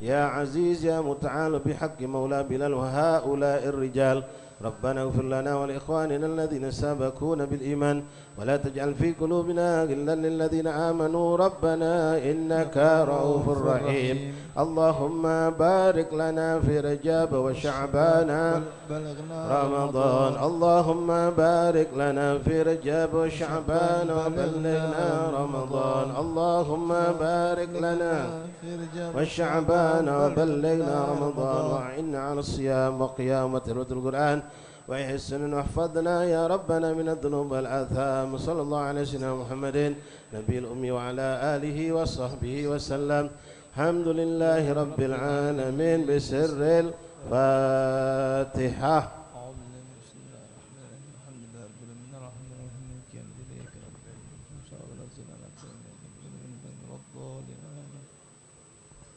يا عزيز يا متعال بحق مولى بلال وهؤلاء الرجال ربنا اغفر لنا ولإخواننا الذين سبقونا بالإيمان ولا تجعل في قلوبنا غلا للذين آمنوا ربنا إنك رؤوف رحيم اللهم بارك لنا في رجب وشعبان رمضان اللهم بارك لنا في رجب وشعبان وبلغنا رمضان اللهم بارك لنا وشعبان وبلغنا رمضان وأعنا على الصيام وقيام وتلاوة القرآن ويحسن واحفظنا يا ربنا من الذنوب والآثام صلى الله على سيدنا محمد نبي الأمي وعلى آله وصحبه وسلم الحمد لله رب العالمين بسر الفاتحة.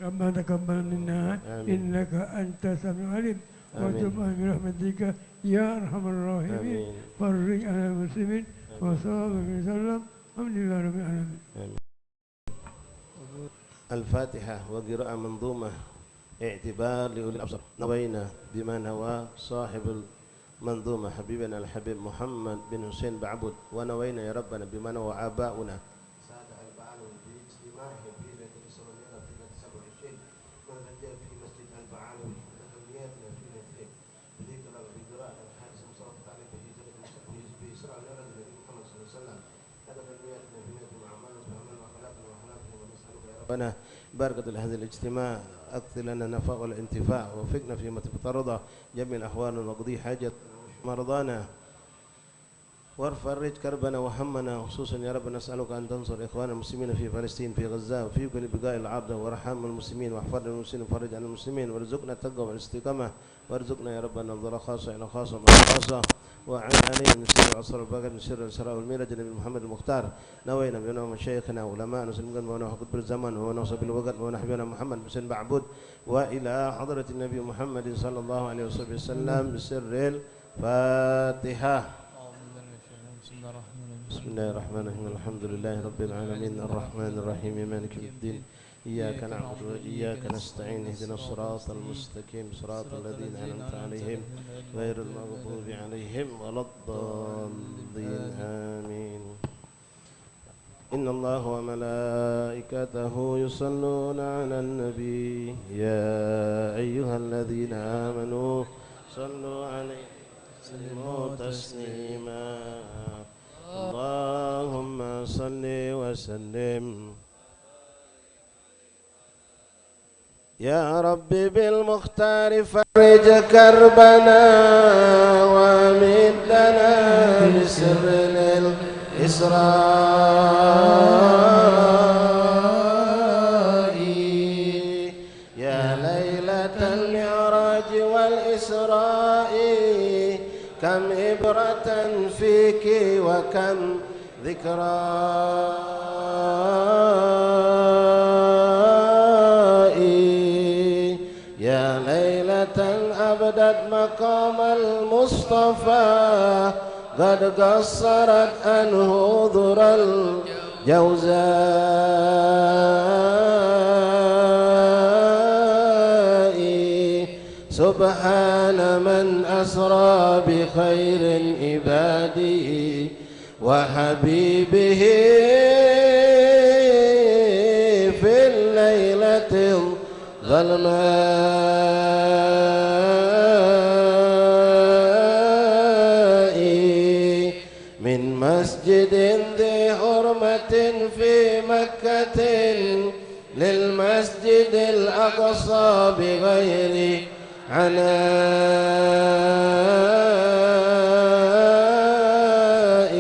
ربنا تقبل منا إنك أنت السميع العليم وتب علينا برحمتك يا أرحم الراحمين فرج على المسلمين وصلى الله عليه وسلم الحمد لله رب العالمين. الفاتحة وقراءة منظومة اعتبار لأولي الأبصار نوينا بما نوى صاحب المنظومة حبيبنا الحبيب محمد بن حسين بعبد ونوينا يا ربنا بما نوى آباؤنا ربنا بركة هذا الاجتماع أكثر لنا نفع والانتفاع وفقنا فيما تفترض جميع الأحوال ونقضي حاجة مرضانا وارفرج كربنا وهمنا خصوصا يا رب نسألك أن تنصر إخوان المسلمين في فلسطين في غزة وفي كل بقاع الأرض وارحم المسلمين واحفظ المسلمين وفرج عن المسلمين وارزقنا التقوى والاستقامة وارزقنا يا رب النظر خاصة إلى خاصة مع خاصة وعن عليهم من سر عصر البقر من سر الإسراء والميراج النبي محمد المختار نوينا بنا مشايخنا علماء نسلم ونحفظ بالزمن ونوصل بالوقت ونحبنا محمد بن بعبد وإلى حضرة النبي محمد صلى الله عليه وسلم بسر الفاتحة. بسم الله الرحمن الرحيم الحمد لله رب العالمين الرحمن الرحيم مالك يوم الدين إياك نعبد وإياك نستعين اهدنا الصراط المستقيم صراط الذين أنعمت عليهم غير المغضوب عليهم ولا الضالين آمين. إن الله وملائكته يصلون على النبي يا أيها الذين آمنوا صلوا عليه وسلموا تسليما اللهم صل وسلم يا ربي بالمختار فرج كربنا وامدنا بسر الإسراء يا ليلة المعراج والإسراء كم إبرة فيك وكم ذكرى يا ليلة أبدت مقام المصطفى قد قصرت عنه ذر الجوزاء سبحان من أسرى بخير عباده وحبيبه في الليلة الظلماء من مسجد ذي حرمة في مكة للمسجد الأقصى بغير عناء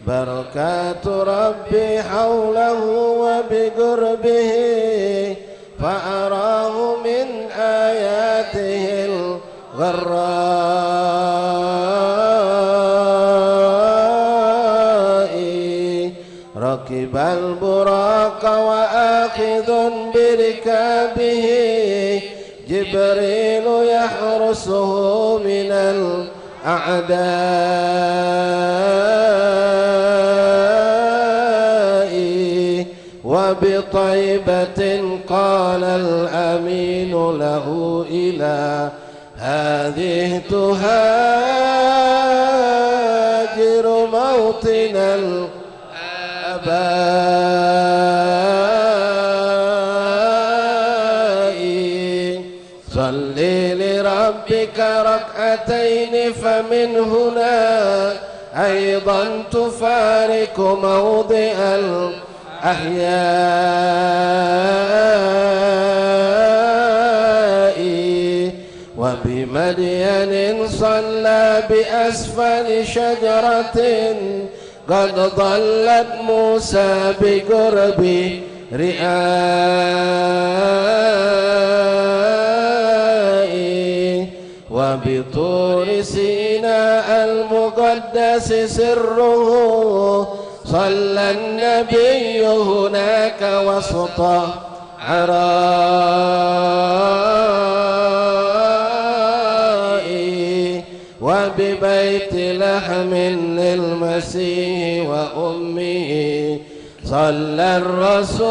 بركات ربي حوله وبقربه فأراه من آياته الغراء ركب البراق وآخذ بركابه جبريل يحرسه من الأعداء وبطيبة قال الأمين له إلى هذه تهاجر موطن الآباء صلي لربك ركعتين فمن هنا أيضا تفارق موضع الأحياء وبمدين صلى بأسفل شجرة قد ضلت موسى بقرب رئائي وبطور سيناء المقدس سره صلى النبي هناك وسط عرائي وببيت لحم للمسيح وأمه صلى الرسول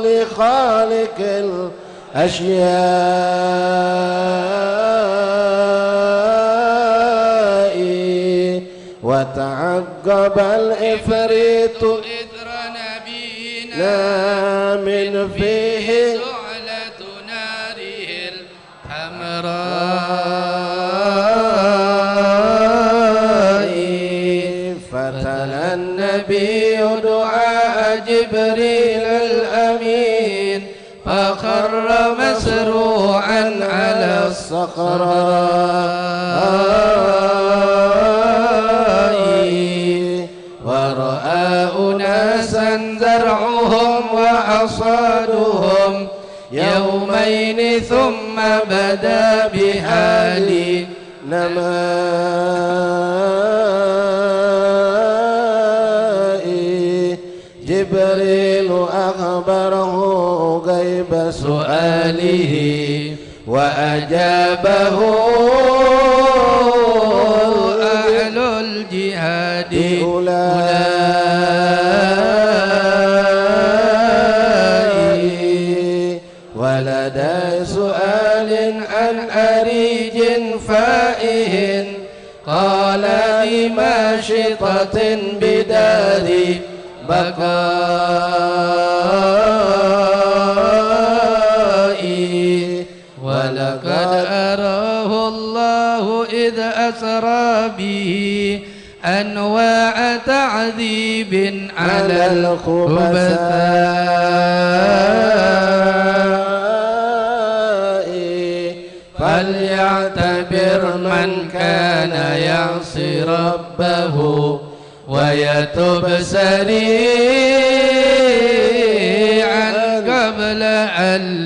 لخالق الأشياء وتعقب الإفريت إثر نبينا من فيه شعلة ناره الحمراء فتلا النبي دعاء جبريل الأمين فخر مسروعا على الصخراء ورأى أناسا زرعهم وحصادهم يومين ثم بدا بحال نماء جبريل أخبره غيب سؤاله وأجابه أهل الجهاد أولئك ولدى سؤال عن أريج فائه قال بماشطة بدار بكائي ولقد أراه الله إذ أسرى به أنواع تعذيب على الخبثاء فليعتبر من كان يعصي ربه ويتب سريعا قبل أن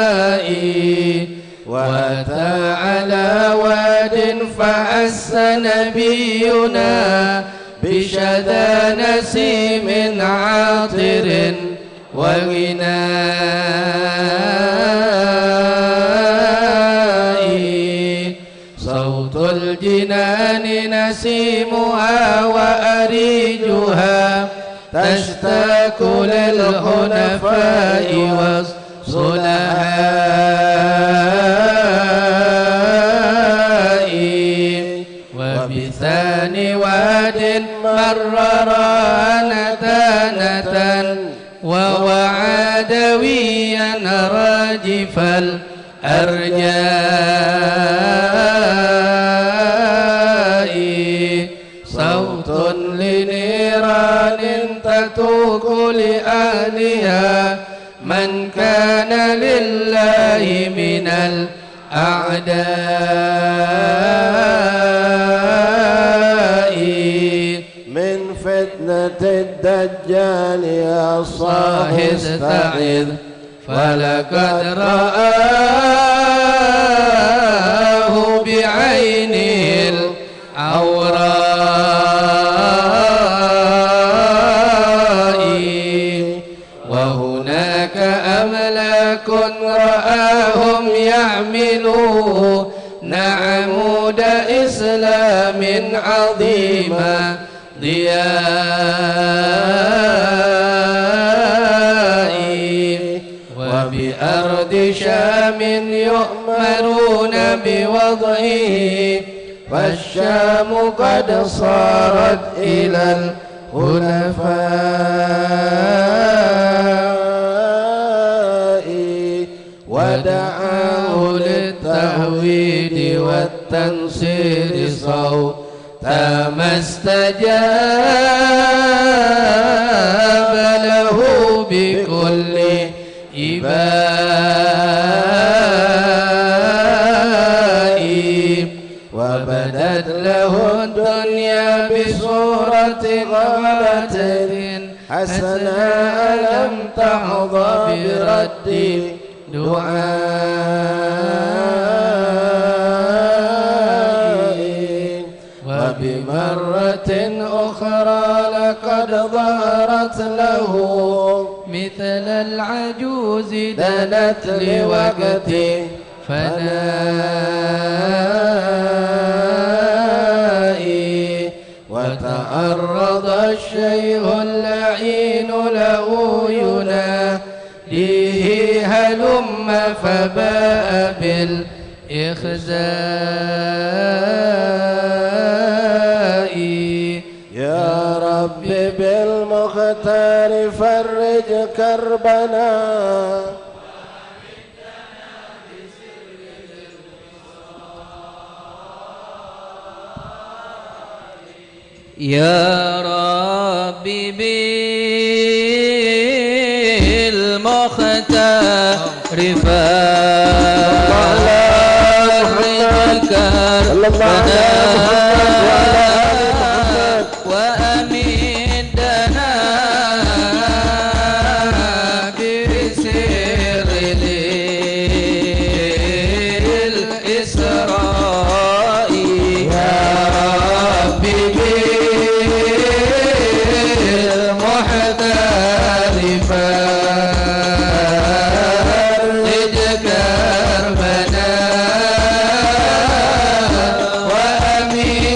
فنائي وأتى على واد فأس نبينا بشذا نسيم عاطر وغنائي صوت الجنان نسيمها وأريجها تشتاق للحنفاء والصلحاء وبثاني واد مر نتانة ووعدويا راجف الأرجاء صوت لنيران تتوق لأهلها من كان لله من الأعداء من فتنة الدجال يا صاحي استعذ فلقد رآه بعينه العوراء وهناك أملاك رآهم يعملون عمود إسلام وبأرض شام يؤمرون بوضعه فالشام قد صارت إلى الخلفاء ودعاه للتهويد والتنصير صوتا ما استجاب له بكل إباء وبدت له الدنيا بصورة غمرة حسناء لم تحظى برد دعاء وبمرة أخرى لقد ظهرت له مثل العجوز دنت لوقت فنائي وتعرض الشيخ اللعين له يناديه هلم فباء بالإخزاء يا رب بالمختار فرج كربنا يا ربي بالمختار فرج كربنا وأمدنا بسر الإسراء يا ربي بالمحتار فرج كربنا وأمدنا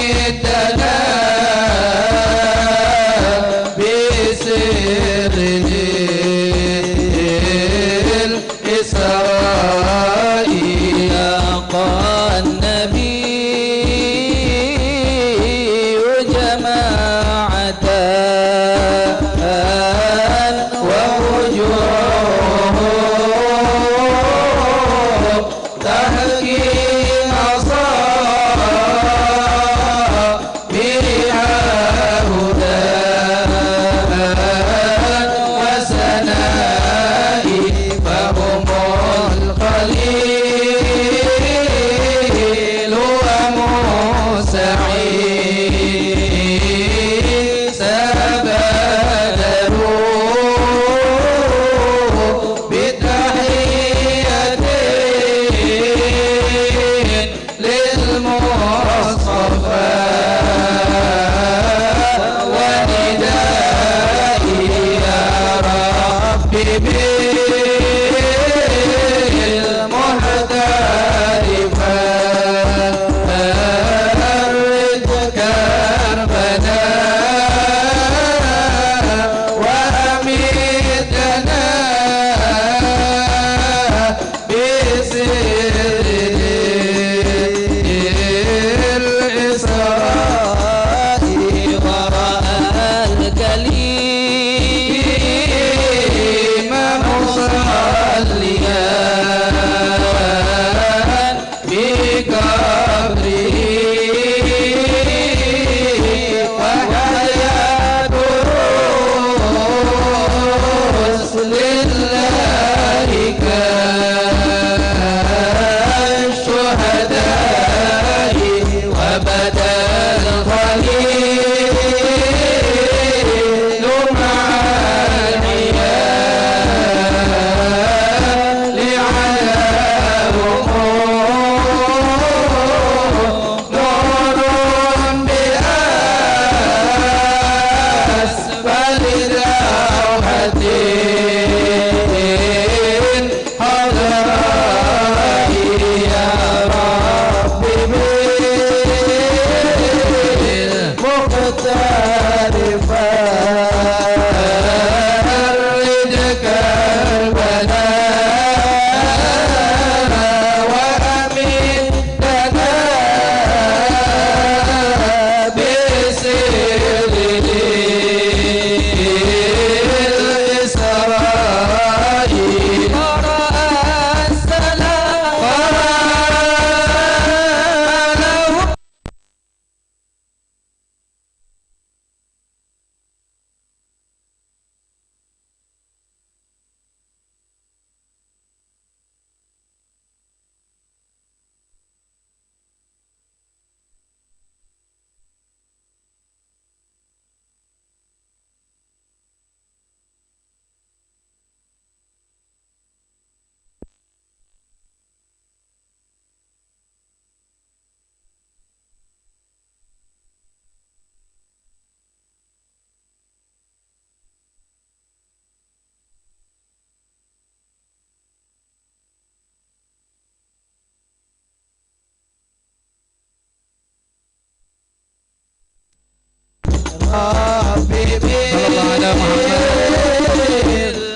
ربي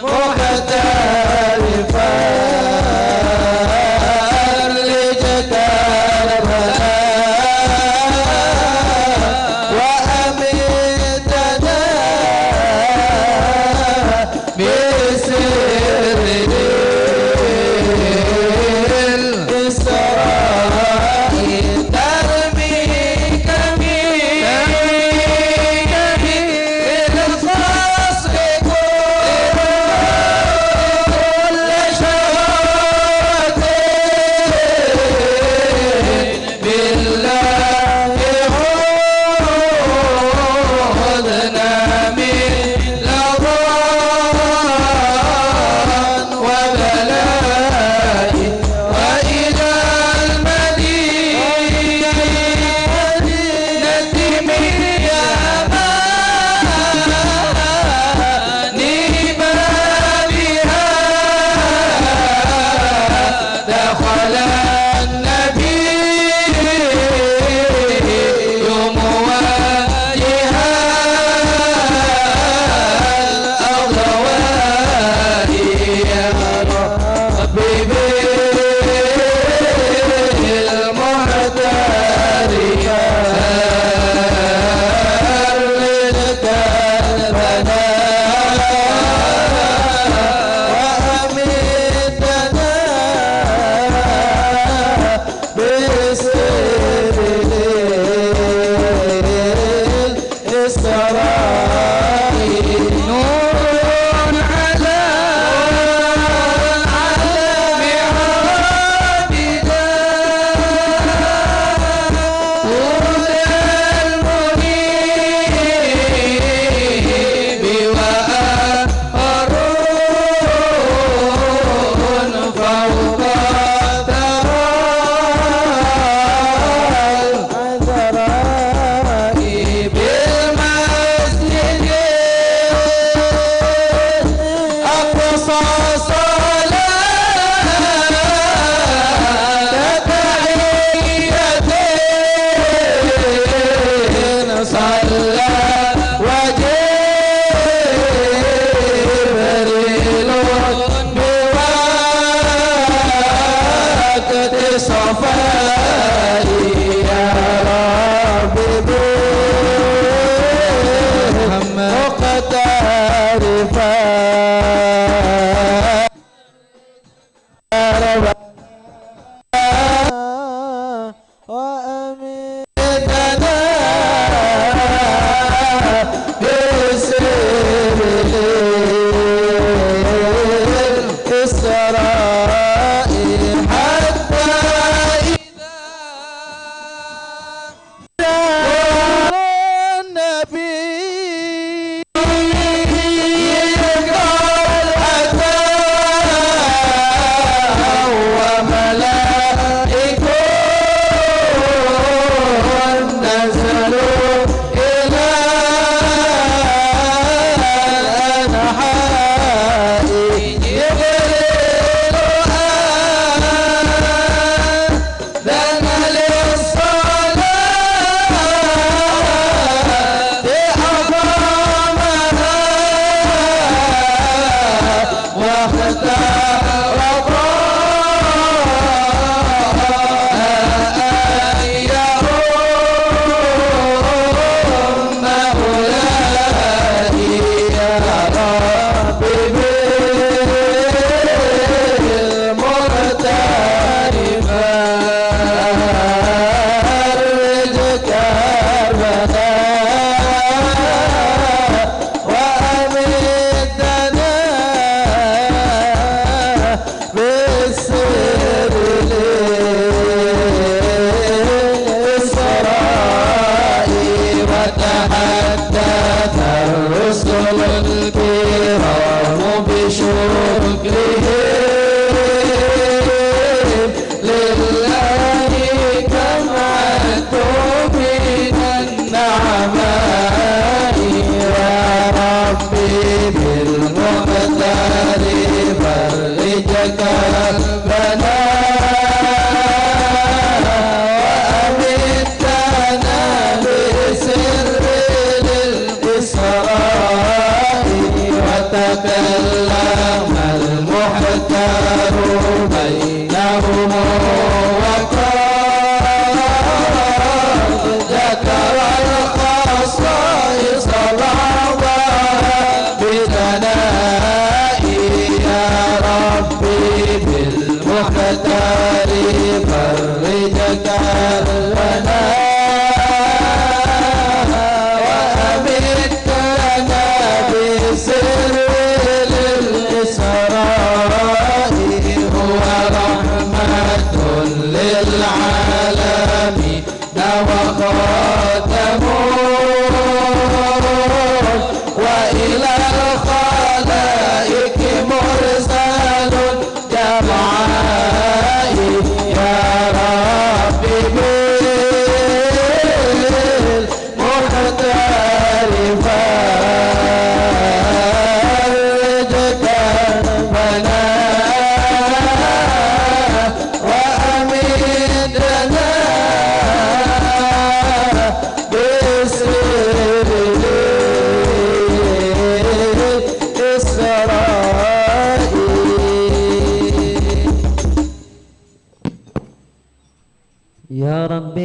بالمختار فرج كربنا وأمتنا بسر الإسراء ترمي كمين بالفصل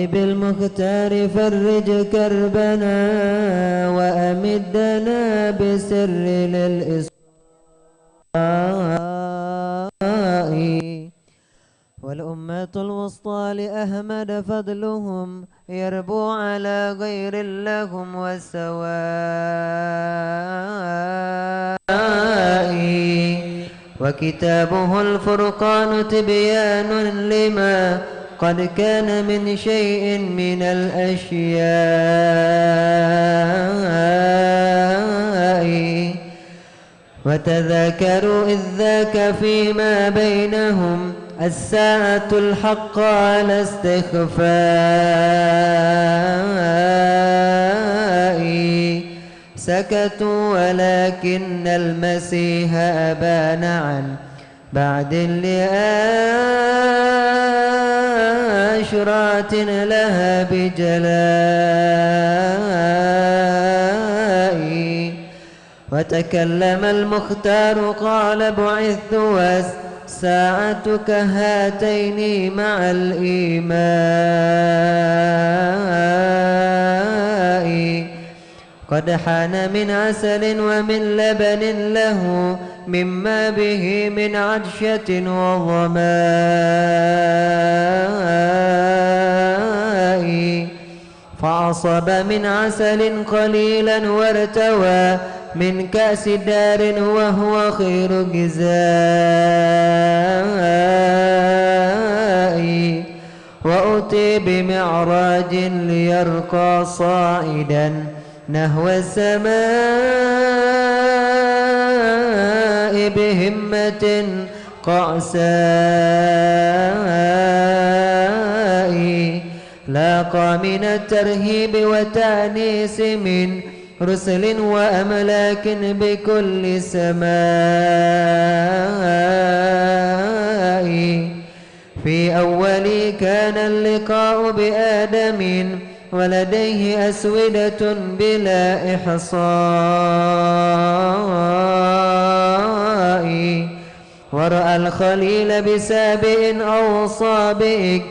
بالمختار فرج كربنا وأمدنا بسر للإصلاح والأمة الوسطى لأحمد فضلهم يربو على غير لهم والسواء وكتابه الفرقان تبيان لما قد كان من شيء من الأشياء وتذاكروا إذ ذاك فيما بينهم الساعة الحق على استخفاء سكتوا ولكن المسيح أبان عن بعد لأشرات لها بجلاء وتكلم المختار قال بعثت والساعة كهاتين مع الإيماء قد حان من عسل ومن لبن له مما به من عطشة وظماء فأصب من عسل قليلا وارتوى من كأس دار وهو خير جزاء وأتي بمعراج ليرقى صاعدا نحو السماء بهمة قعساء لاقى من الترهيب والتأنيس من رسل وأملاك بكل سماء في أول كان اللقاء بآدم ولديه أسودة بلا إحصاء ورأى الخليل بسابئ أو صابئ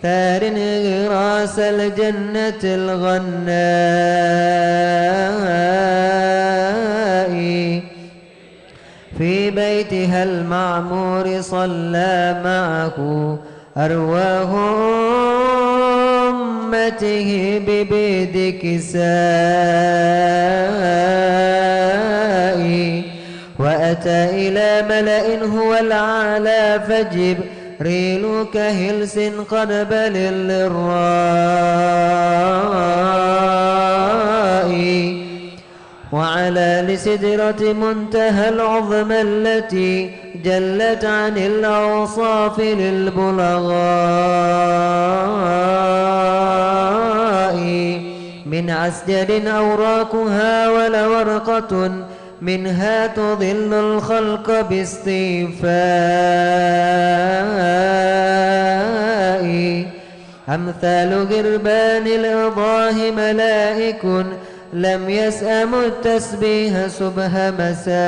ثار غراس الجنة الغناء في بيتها المعمور صلى معه أرواح أمته ببيد كساء وأتى إلى ملأ هو العالى فجبريل كهلس قد بل للراء وعلى لسدرة منتهى العظمى التي جلت عن الأوصاف للبلغاء من عسجد أوراقها ولورقة منها تضل الخلق باستيفاء أمثال غربان الإضاه ملائك لم يسأموا التسبيح سبه مساء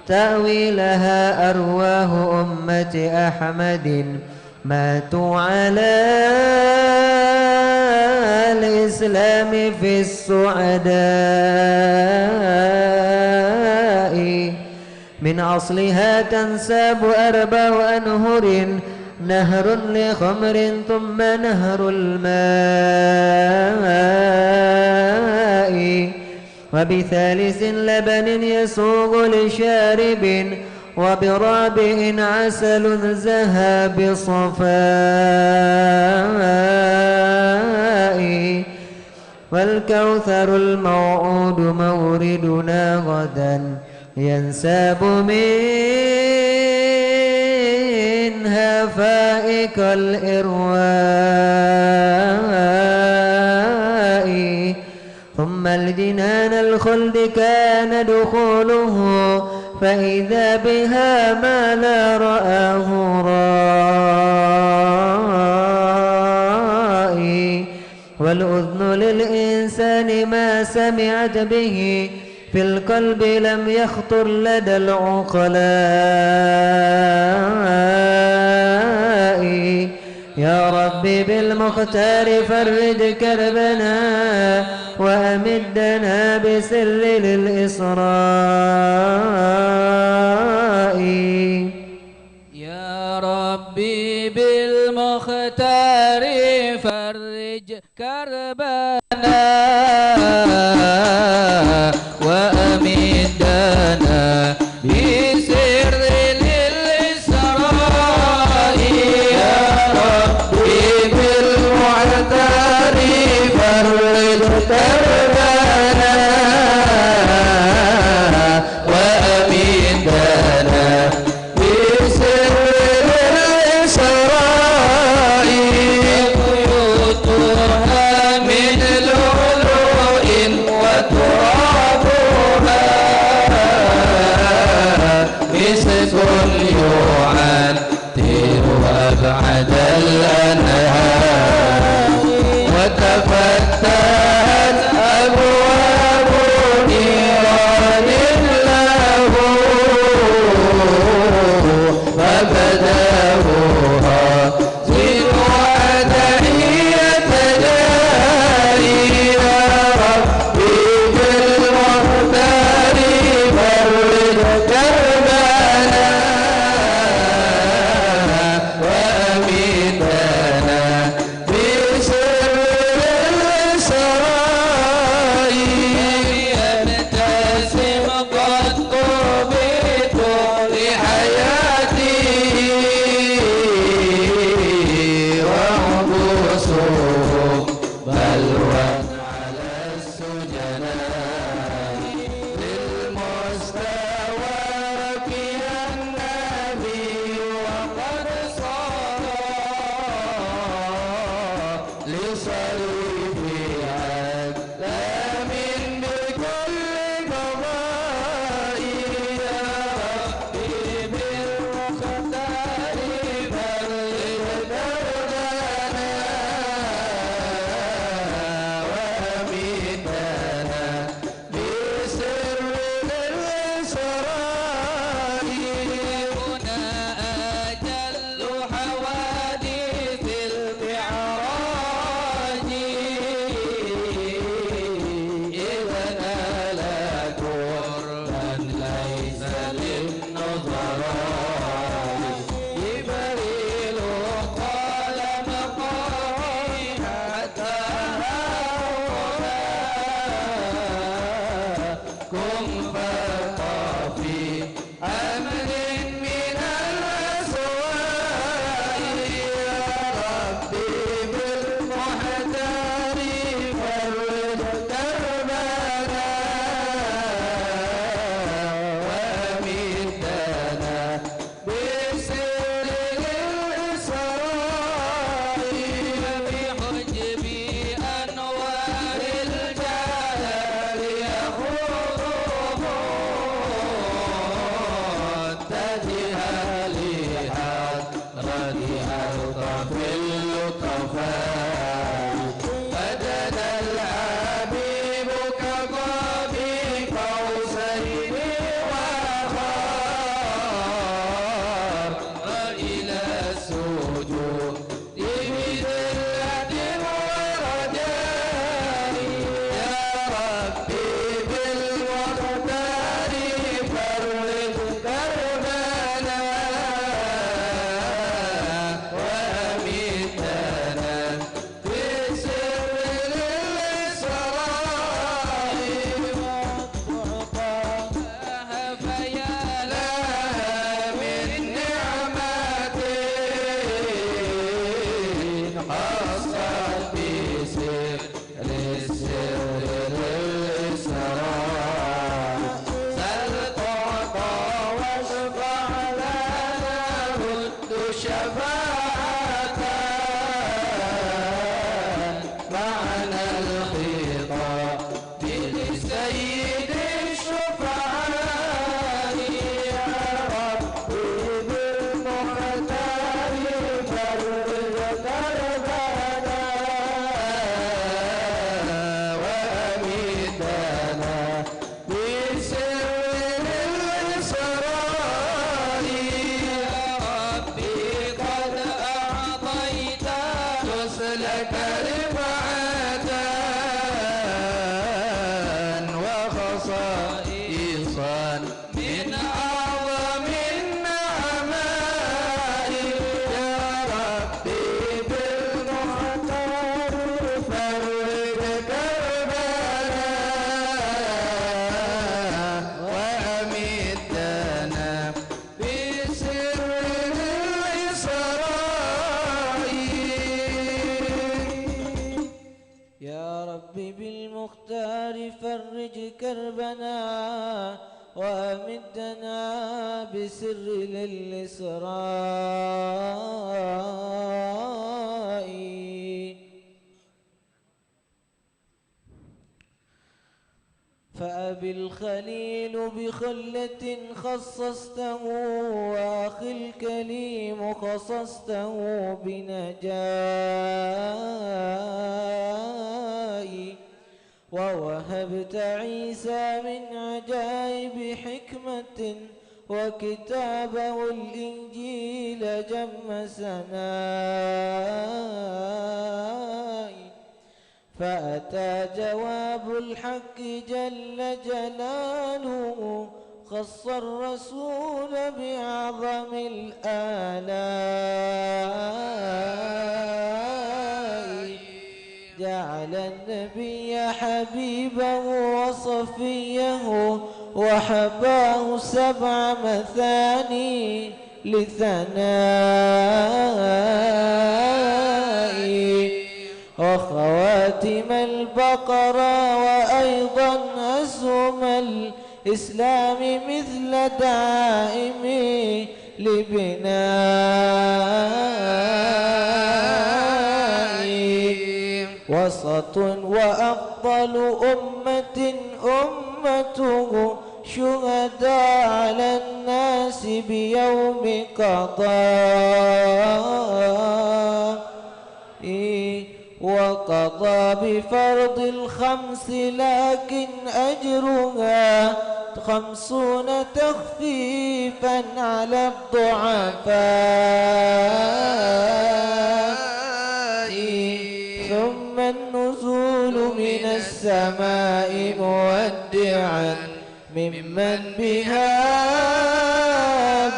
تأويلها أرواح أمة أحمد ماتوا على الإسلام في السعداء من أصلها تنساب 4 أنهر نهر لخمر ثم نهر الماء وبثالث لبن يسوغ لشارب وبرابع عسل زهى بصفاء والكوثر الموعود موردنا غدا ينساب منها فائق الإرواء ثم الجنان الخلد كان دخوله فإذا بها ما لا رآه رائي والأذن للإنسان ما سمعت به في القلب لم يخطر لدى العقلاء يا ربي بالمختار فرج كربنا وأمدنا بسر للإسراء. يا ربي بالمختار فرج كربنا وأمدنا بسر للإسراء. يا ربي بالمختار فرج كربنا وأمدنا بسر للإسراء. بيوتها من لؤلؤ خصائصا من أعظم النعماء يا ربي بالمختار فرج كربنا وأمتنا بسر الإسراء يا ربي بالمختار فرج كربنا وأمدنا بسر للإسراء فأبي الخليل بخلة خصصته وأخي الكليم خصصته بنجاء ووهبت عيسى من عجائب حكمة وكتابه الإنجيل جم سناء فأتى جواب الحق جل جلاله خص الرسول بأعظم الآلاء جعل النبي حبيبه وصفيه وحباه 7 مثاني لثنائي وخواتم البقرة وأيضا أسهم الإسلام مثل دائم لبنائي وسط وأفضل أمة أمته شهداء على الناس بيوم قضاء وقضى بفرض الخمس لكن أجرها 50 تخفيفا على الضعفاء ثم النزول من السماء مودعا ممن بها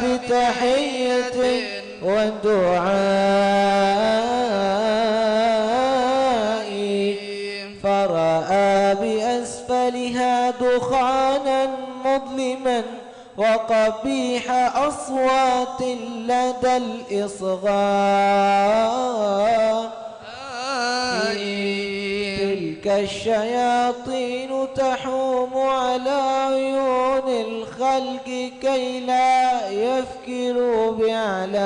بتحية ودعاء فرأى بأسفلها دخانا مظلما وقبيح أصوات لدى الإصغاء تلك الشياطين تحوم على عيون الخلق كي لا يفكروا بأعلاء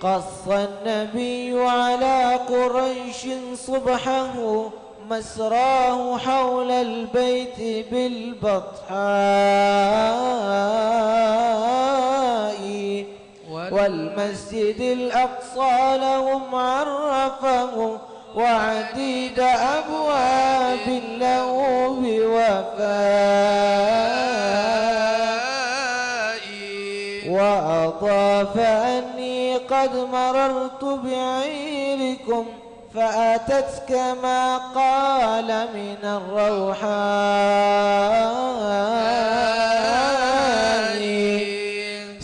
قص النبي على قريش صبحه مسراه حول البيت بالبطحاء والمسجد الأقصى لهم عرفه وعديد أبواب له بوفاء وأضاف أني قد مررت بعيركم فأتتك ما قال من الروحاء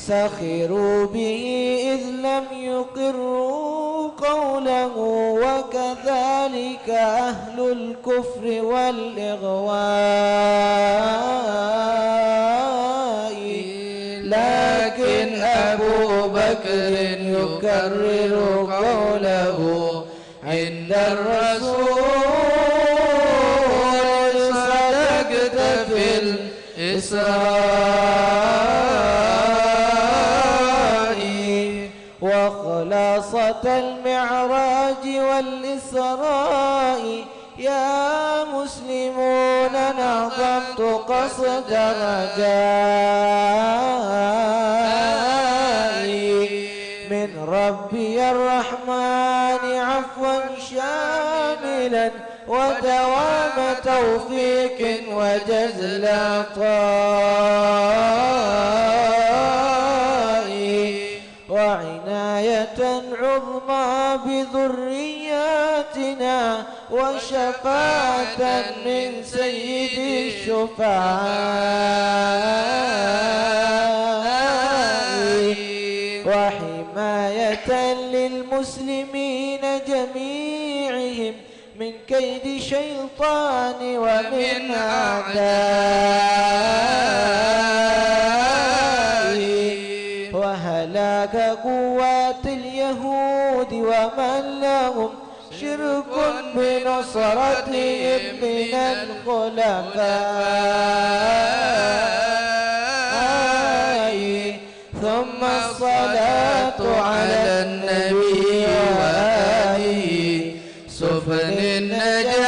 سخروا به إذ لم يقروا قوله وكذلك أهل الكفر والإغواء لكن أبو بكر يكرر قوله عند الرسول صدقت في الإسراء وخلاصة المعراج والإسراء يا مسلمون نظمت قصد رجائي من ربي الرحمن عفوا شاملا ودوام توفيق وجزل عطاء وعناية عظمى بذرياتنا وشفاعة من سيد الشفعاء وحماية للمسلمين جميعهم من كيد شيطان ومن أعدائه وهلاك قوات اليهود ومن لهم شرك بنصرتهم من الخلفاء ثم الصلاة على النبي وآله سفن النجاة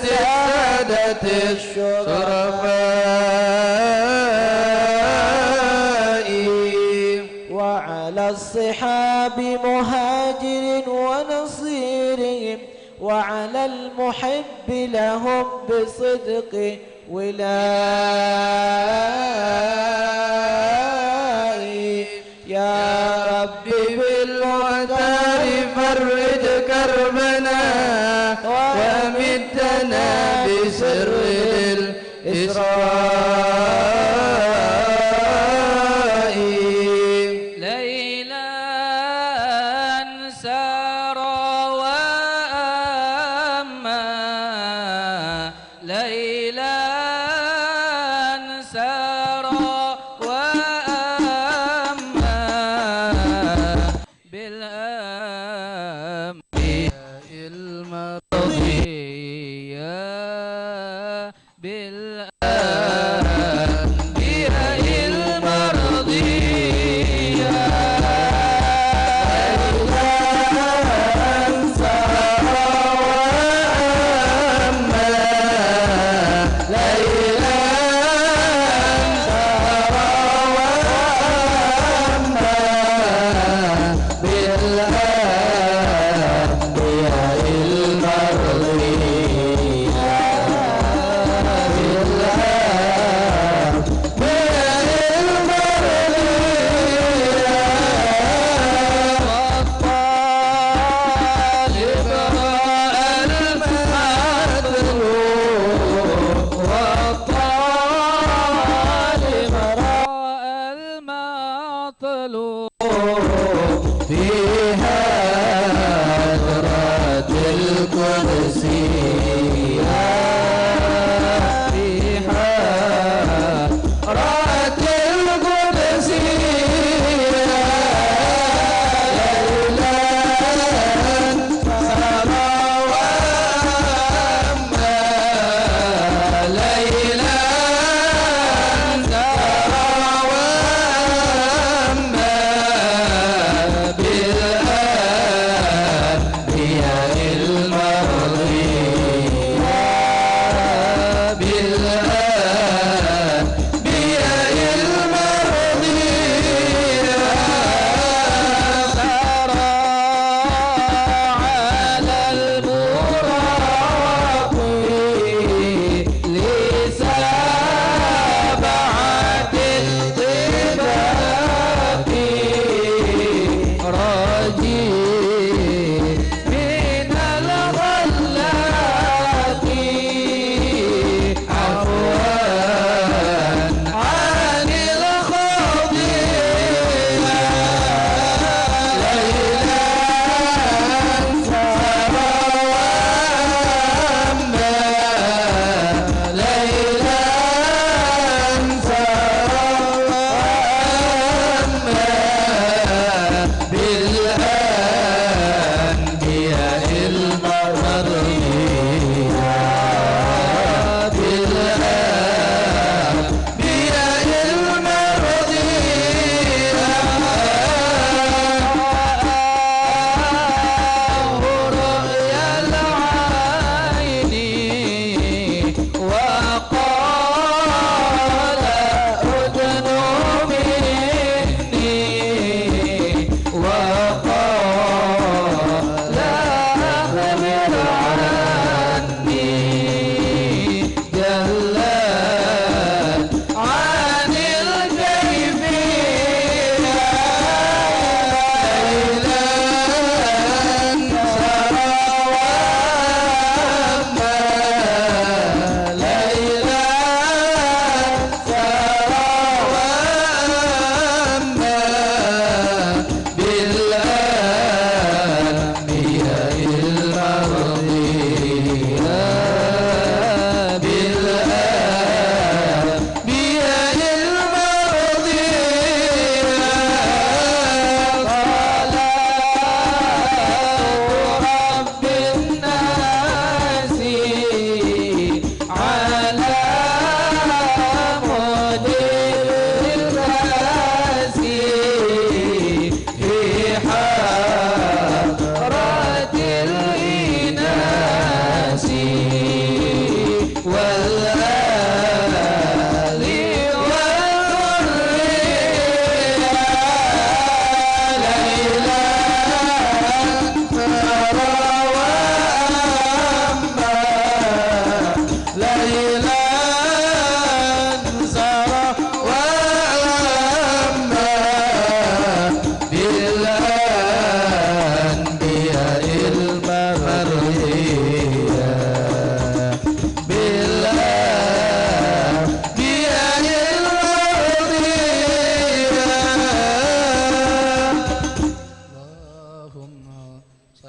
سادة الشرفاء وعلى الصحاب مهاجر ونصيرهم وعلى المحب لهم بصدق ولاء يا ربي بالمختار فرج كربنا ومدنا بسر الإسراء ليلا سارى وأما ليلا سارى وأما بالأنبياء المرضية بالأنبياء المرضية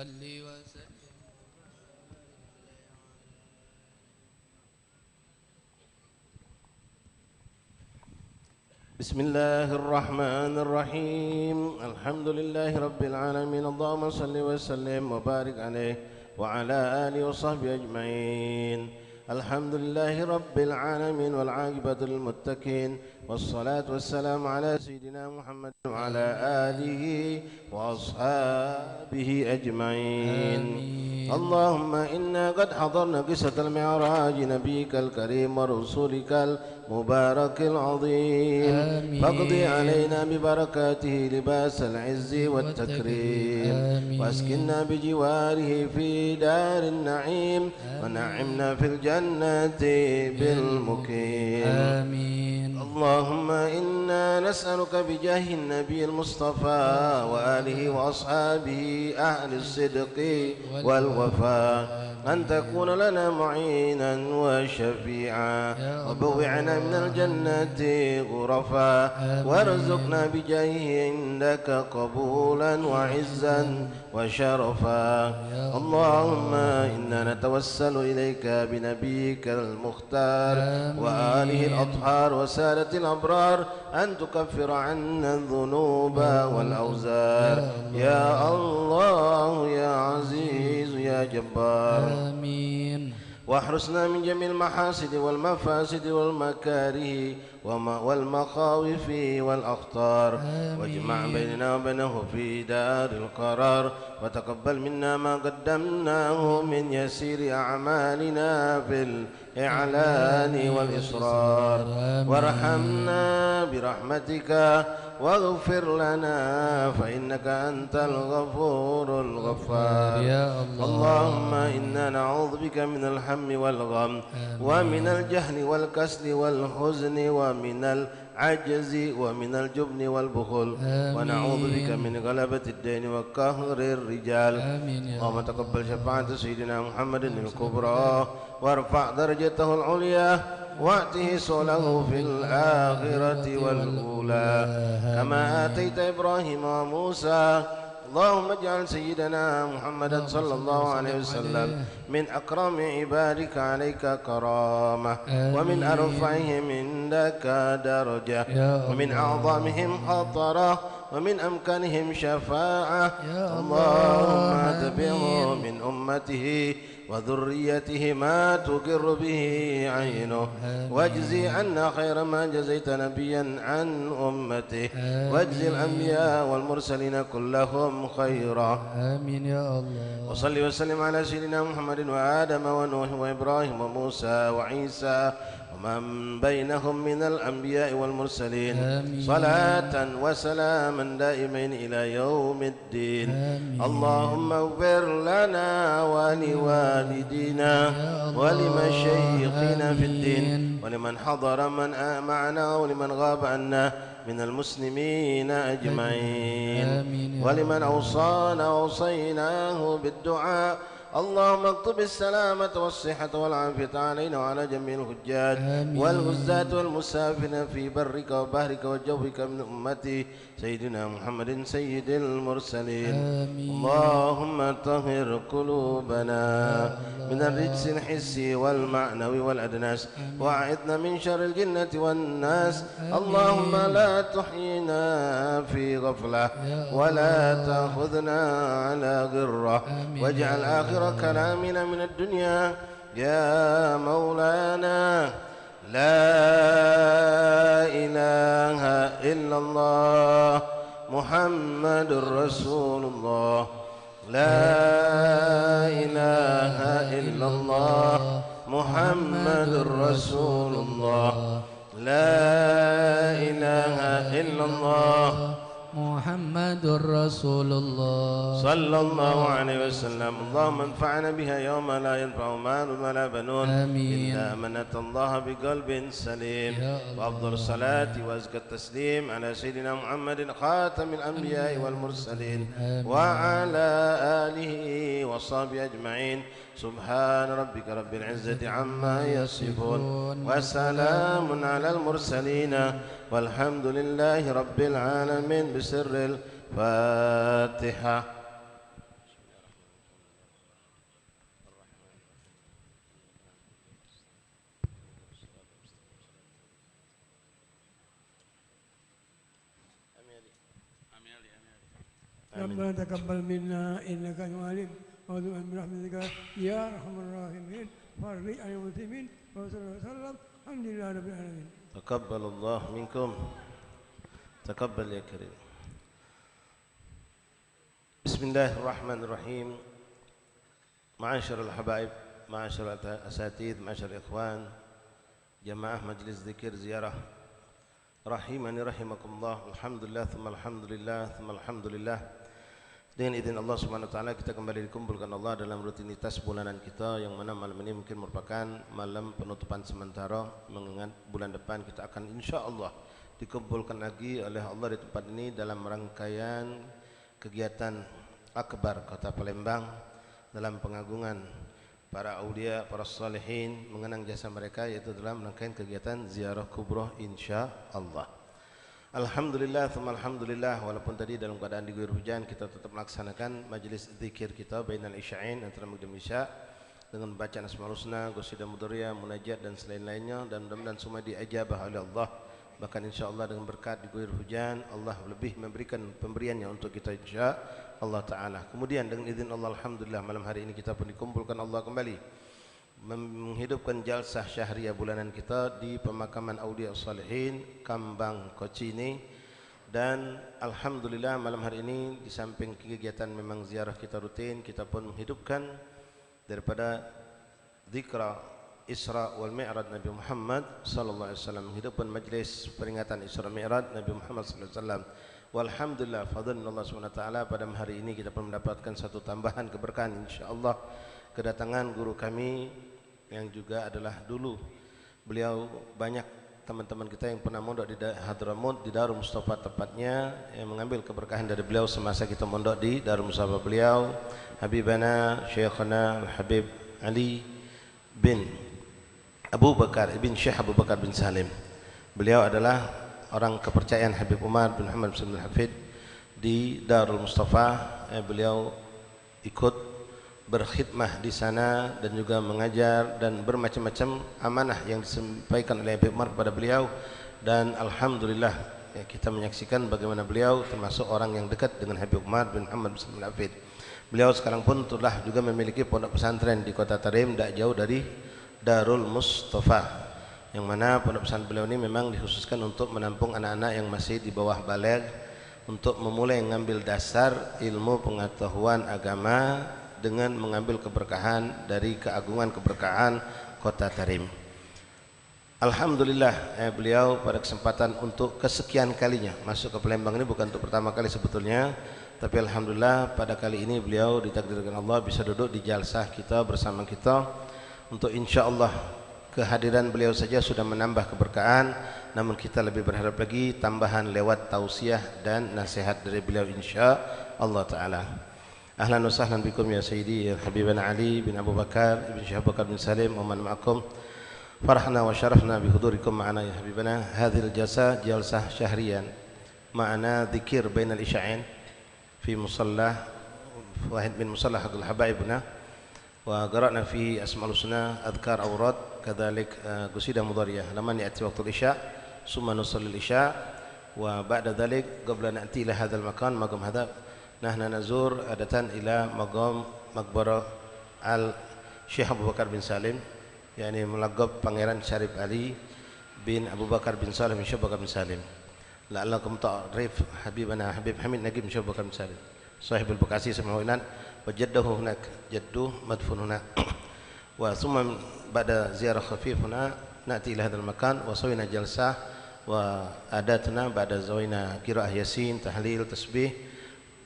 صل وسلم. بسم الله الرحمن الرحيم. الحمد لله رب العالمين. اللهم صل وسلم وبارك عليه وعلى آله وصحبه أجمعين. الحمد لله رب العالمين والعاقبة للمتقين، والصلاة والسلام على سيدنا محمد وعلى آله وأصحابه أجمعين. اللهم إنا قد حضرنا قصة المعراج نبيك الكريم ورسولك المبارك العظيم. فاقضي علينا ببركاته لباس العز والتكريم، واسكننا بجواره في دار النعيم، ونعمنا في الجنة بالمقيم. آمين. اللهم إنا نسألك بجاه النبي المصطفى وآله وأصحابه أهل الصدق والوفاء أن تكون لنا معينا وشفيعا، وبوعنا من الجنة غرفا، وارزقنا بجاهه عندك قبولا وعزا وشرفا. اللهم إنا نتوسل إليك بنبيك المختار وآله الأطهار وسادة الأبرار أن تكفر عنا الذنوب والأوزار يا الله يا عزيز يا جبار. آمين. واحرسنا من جميع المحاسد والمفاسد والمكاره والمخاوف والأخطار، واجمع بيننا وبينه في دار القرار، وتقبل منا ما قدمناه من يسير أعمالنا في الإعلان والإصرار، وارحمنا برحمتك واغفر لنا فإنك أنت الغفور الغفار. يا الله. اللهم إنا نعوذ بك من الهم والغم ومن الجهل والكسل والحزن ومن العجز ومن الجبن والبخل، ونعوذ بك من غلبة الدين وقهر الرجال. اللهم تقبل شفاعة سيدنا محمد الكبرى وارفع درجته العليا وآته سؤله في الآخرة والأولى كما آتيت إبراهيم وموسى. اللهم اجعل سيدنا محمدا صلى الله عليه وسلم من أكرم عبادك عليك كرامة، ومن أرفعهم عندك درجة، ومن أعظمهم خطرة، ومن أمكنهم شفاعة. اللهم اتبعه من أمته وذريته ما تقر به عينه، واجزي عنا خير ما جزيت نبيا عن أمته، واجزي الأنبياء والمرسلين كلهم خيرا. آمين يا الله. وصل وسلم على سيدنا محمد وآدم ونوح وإبراهيم وموسى وعيسى ومن بينهم من الأنبياء والمرسلين. صلاة وسلاما دائمين إلى يوم الدين. اللهم اغفر لنا ولوالدينا ولمشايخنا في الدين، ولمن حضر معنا ولمن غاب عنا من المسلمين أجمعين، ولمن أوصانا وأوصيناه بالدعاء. اللهم اكتب السلامة والصحة والعافية علينا وعلى جميع الحجاج والغزاة والمسافرين في برك وبحرك وجوك من أمتي سيدنا محمد سيد المرسلين. اللهم طهر قلوبنا من الرجس الحسي والمعنوي والأدناس، وأعذنا من شر الجنة والناس. اللهم لا تحينا في غفلة ولا تأخذنا على غرة، واجعل آخر كلامنا من الدنيا يا مولانا لا إله إلا الله محمد رسول الله، لا إله إلا الله محمد رسول الله، لا إله إلا الله محمد رسول الله صلى الله عليه وسلم. اللهم انفعنا بها يوم لا ينفع مال ولا بنون إلا من أتى الله بقلب سليم. وأفضل الصلاة وأزكى التسليم على سيدنا محمد خاتم الأنبياء والمرسلين وعلى آله وصحبه أجمعين. سبحان ربك رب العزة عما يصفون وسلام على المرسلين والحمد لله رب العالمين. بسر الفاتحة. ربنا تقبل منا إنك أنت العليم وتب برحمتك يا أرحم الراحمين فرج عن المسلمين وصلى الله وسلم الحمد لله رب العالمين. تقبل الله منكم. تقبل يا كريم. بسم الله الرحمن الرحيم. معاشر الحبايب، معاشر الأساتذة، معاشر الإخوان، جماعة مجلس ذكر زيارة rahimani rahimakumullah. Alhamdulillah thumma alhamdulillah thumma alhamdulillah. Dengan izin Allah Subhanahu wa taala kita kembali dikumpulkan Allah dalam rutinitas bulanan kita yang mana malam ini mungkin merupakan malam penutupan sementara, mengingat bulan depan kita akan insyaallah dikumpulkan lagi oleh Allah di tempat ini dalam rangkaian kegiatan akbar Kota Palembang dalam pengagungan para aulia, para salihin, mengenang jasa mereka, yaitu dalam rangkaian kegiatan ziarah kubroh insyaallah. Alhamdulillah, thumma alhamdulillah, walaupun tadi dalam keadaan diguyur hujan kita tetap melaksanakan majlis zikir kita bainal isya'in antara maghrib dan isya dengan bacaan Asmaul Husna, qasidah mudhariyah, munajat dan selain-lainnya, dan mudah-mudahan semua diijabah oleh Allah. Bahkan insyaallah dengan berkat diguyur hujan Allah lebih memberikan pemberiannya untuk kita insyaallah taala. Kemudian dengan izin Allah alhamdulillah malam hari ini kita pun dikumpulkan Allah kembali menghidupkan jalsah syahriyah bulanan kita di pemakaman Aulia Salihin Kambang Koci ini. Dan alhamdulillah malam hari ini di samping kegiatan memang ziarah kita rutin, kita pun menghidupkan daripada zikra Isra wal Mi'raj Nabi Muhammad sallallahu alaihi wasallam, menghidupkan majlis peringatan Isra Mi'raj Nabi Muhammad sallallahu alaihi wasallam. Walhamdulillah fadlan Allah Subhanahu wa taala, pada hari ini kita pun mendapatkan satu tambahan keberkahan insyaallah, kedatangan guru kami yang juga adalah dulu beliau banyak teman-teman kita yang pernah mondok di Hadramut di Darul Mustafa tepatnya, yang mengambil keberkahan dari beliau semasa kita mondok di Darul Mustafa. Beliau Habibana Syekhana Habib Ali bin Abu Bakar bin Syekh Abu Bakar bin Salim. Beliau adalah orang kepercayaan Habib Umar bin Muhammad bin Hafid di Darul Mustafa. Beliau ikut berkhidmah di sana dan juga mengajar dan bermacam-macam amanah yang disampaikan oleh Habib Umar kepada beliau. Dan alhamdulillah ya, kita menyaksikan bagaimana beliau termasuk orang yang dekat dengan Habib Umar bin Muhammad bin Hafid. Beliau sekarang pun telah juga memiliki pondok pesantren di Kota Tarim, tidak jauh dari Darul Mustafa, yang mana pondok pesantren beliau ini memang dikhususkan untuk menampung anak-anak yang masih di bawah baligh, untuk memulai mengambil dasar ilmu pengetahuan agama dengan mengambil keberkahan dari keagungan keberkahan Kota Tarim. Alhamdulillah beliau pada kesempatan untuk kesekian kalinya masuk ke Palembang ini, bukan untuk pertama kali sebetulnya, tapi alhamdulillah pada kali ini beliau ditakdirkan Allah bisa duduk di jalsah kita bersama kita, untuk insyaallah kehadiran beliau saja sudah menambah keberkahan, namun kita lebih berharap lagi tambahan lewat tausiah dan nasihat dari beliau insyaallah taala. Ahlan wa sahlan bikum ya sayyidi ya Habibana Ali bin Abu Bakar bin Syekh Abu Bakar bin Salim wa man ma'akum. Farahna wa syarafna bi hudurikum ma'ana ya Habibana hadhil jalsah syahriyan ma'ana dzikir bainal isya'in fi musalla wahid min musalla hadul habaibuna, wa qara'na fi asmaul husna adhkar awrad kadzalik qasidah mudhariyah laman ya'ti waqtul isya' summa nusalli al-isya' wa ba'da dzalik qabla na'ti ila hadzal makan maqam hadha nahna nazur adatan ila maqam maqbarah al Syekh Abu Bakar bin Salim, yakni mulaqab Pangeran Syarif Ali bin Abu Bakar bin Salim bin Syekh Abu Bakar bin Salim. La'allakum ta'rif Habibana Habib Hamid Nagib bin Syekh Abu Bakar bin Salim sahibul Bekasi samawinan wa jaddahu hunak jaddu madfun hunak wa thumma ba'da ziyarah khafif huna na'ti ila hadzal makan wa sawina jalsah wa adatna ba'da zawina qira'ah yasin tahlil tasbih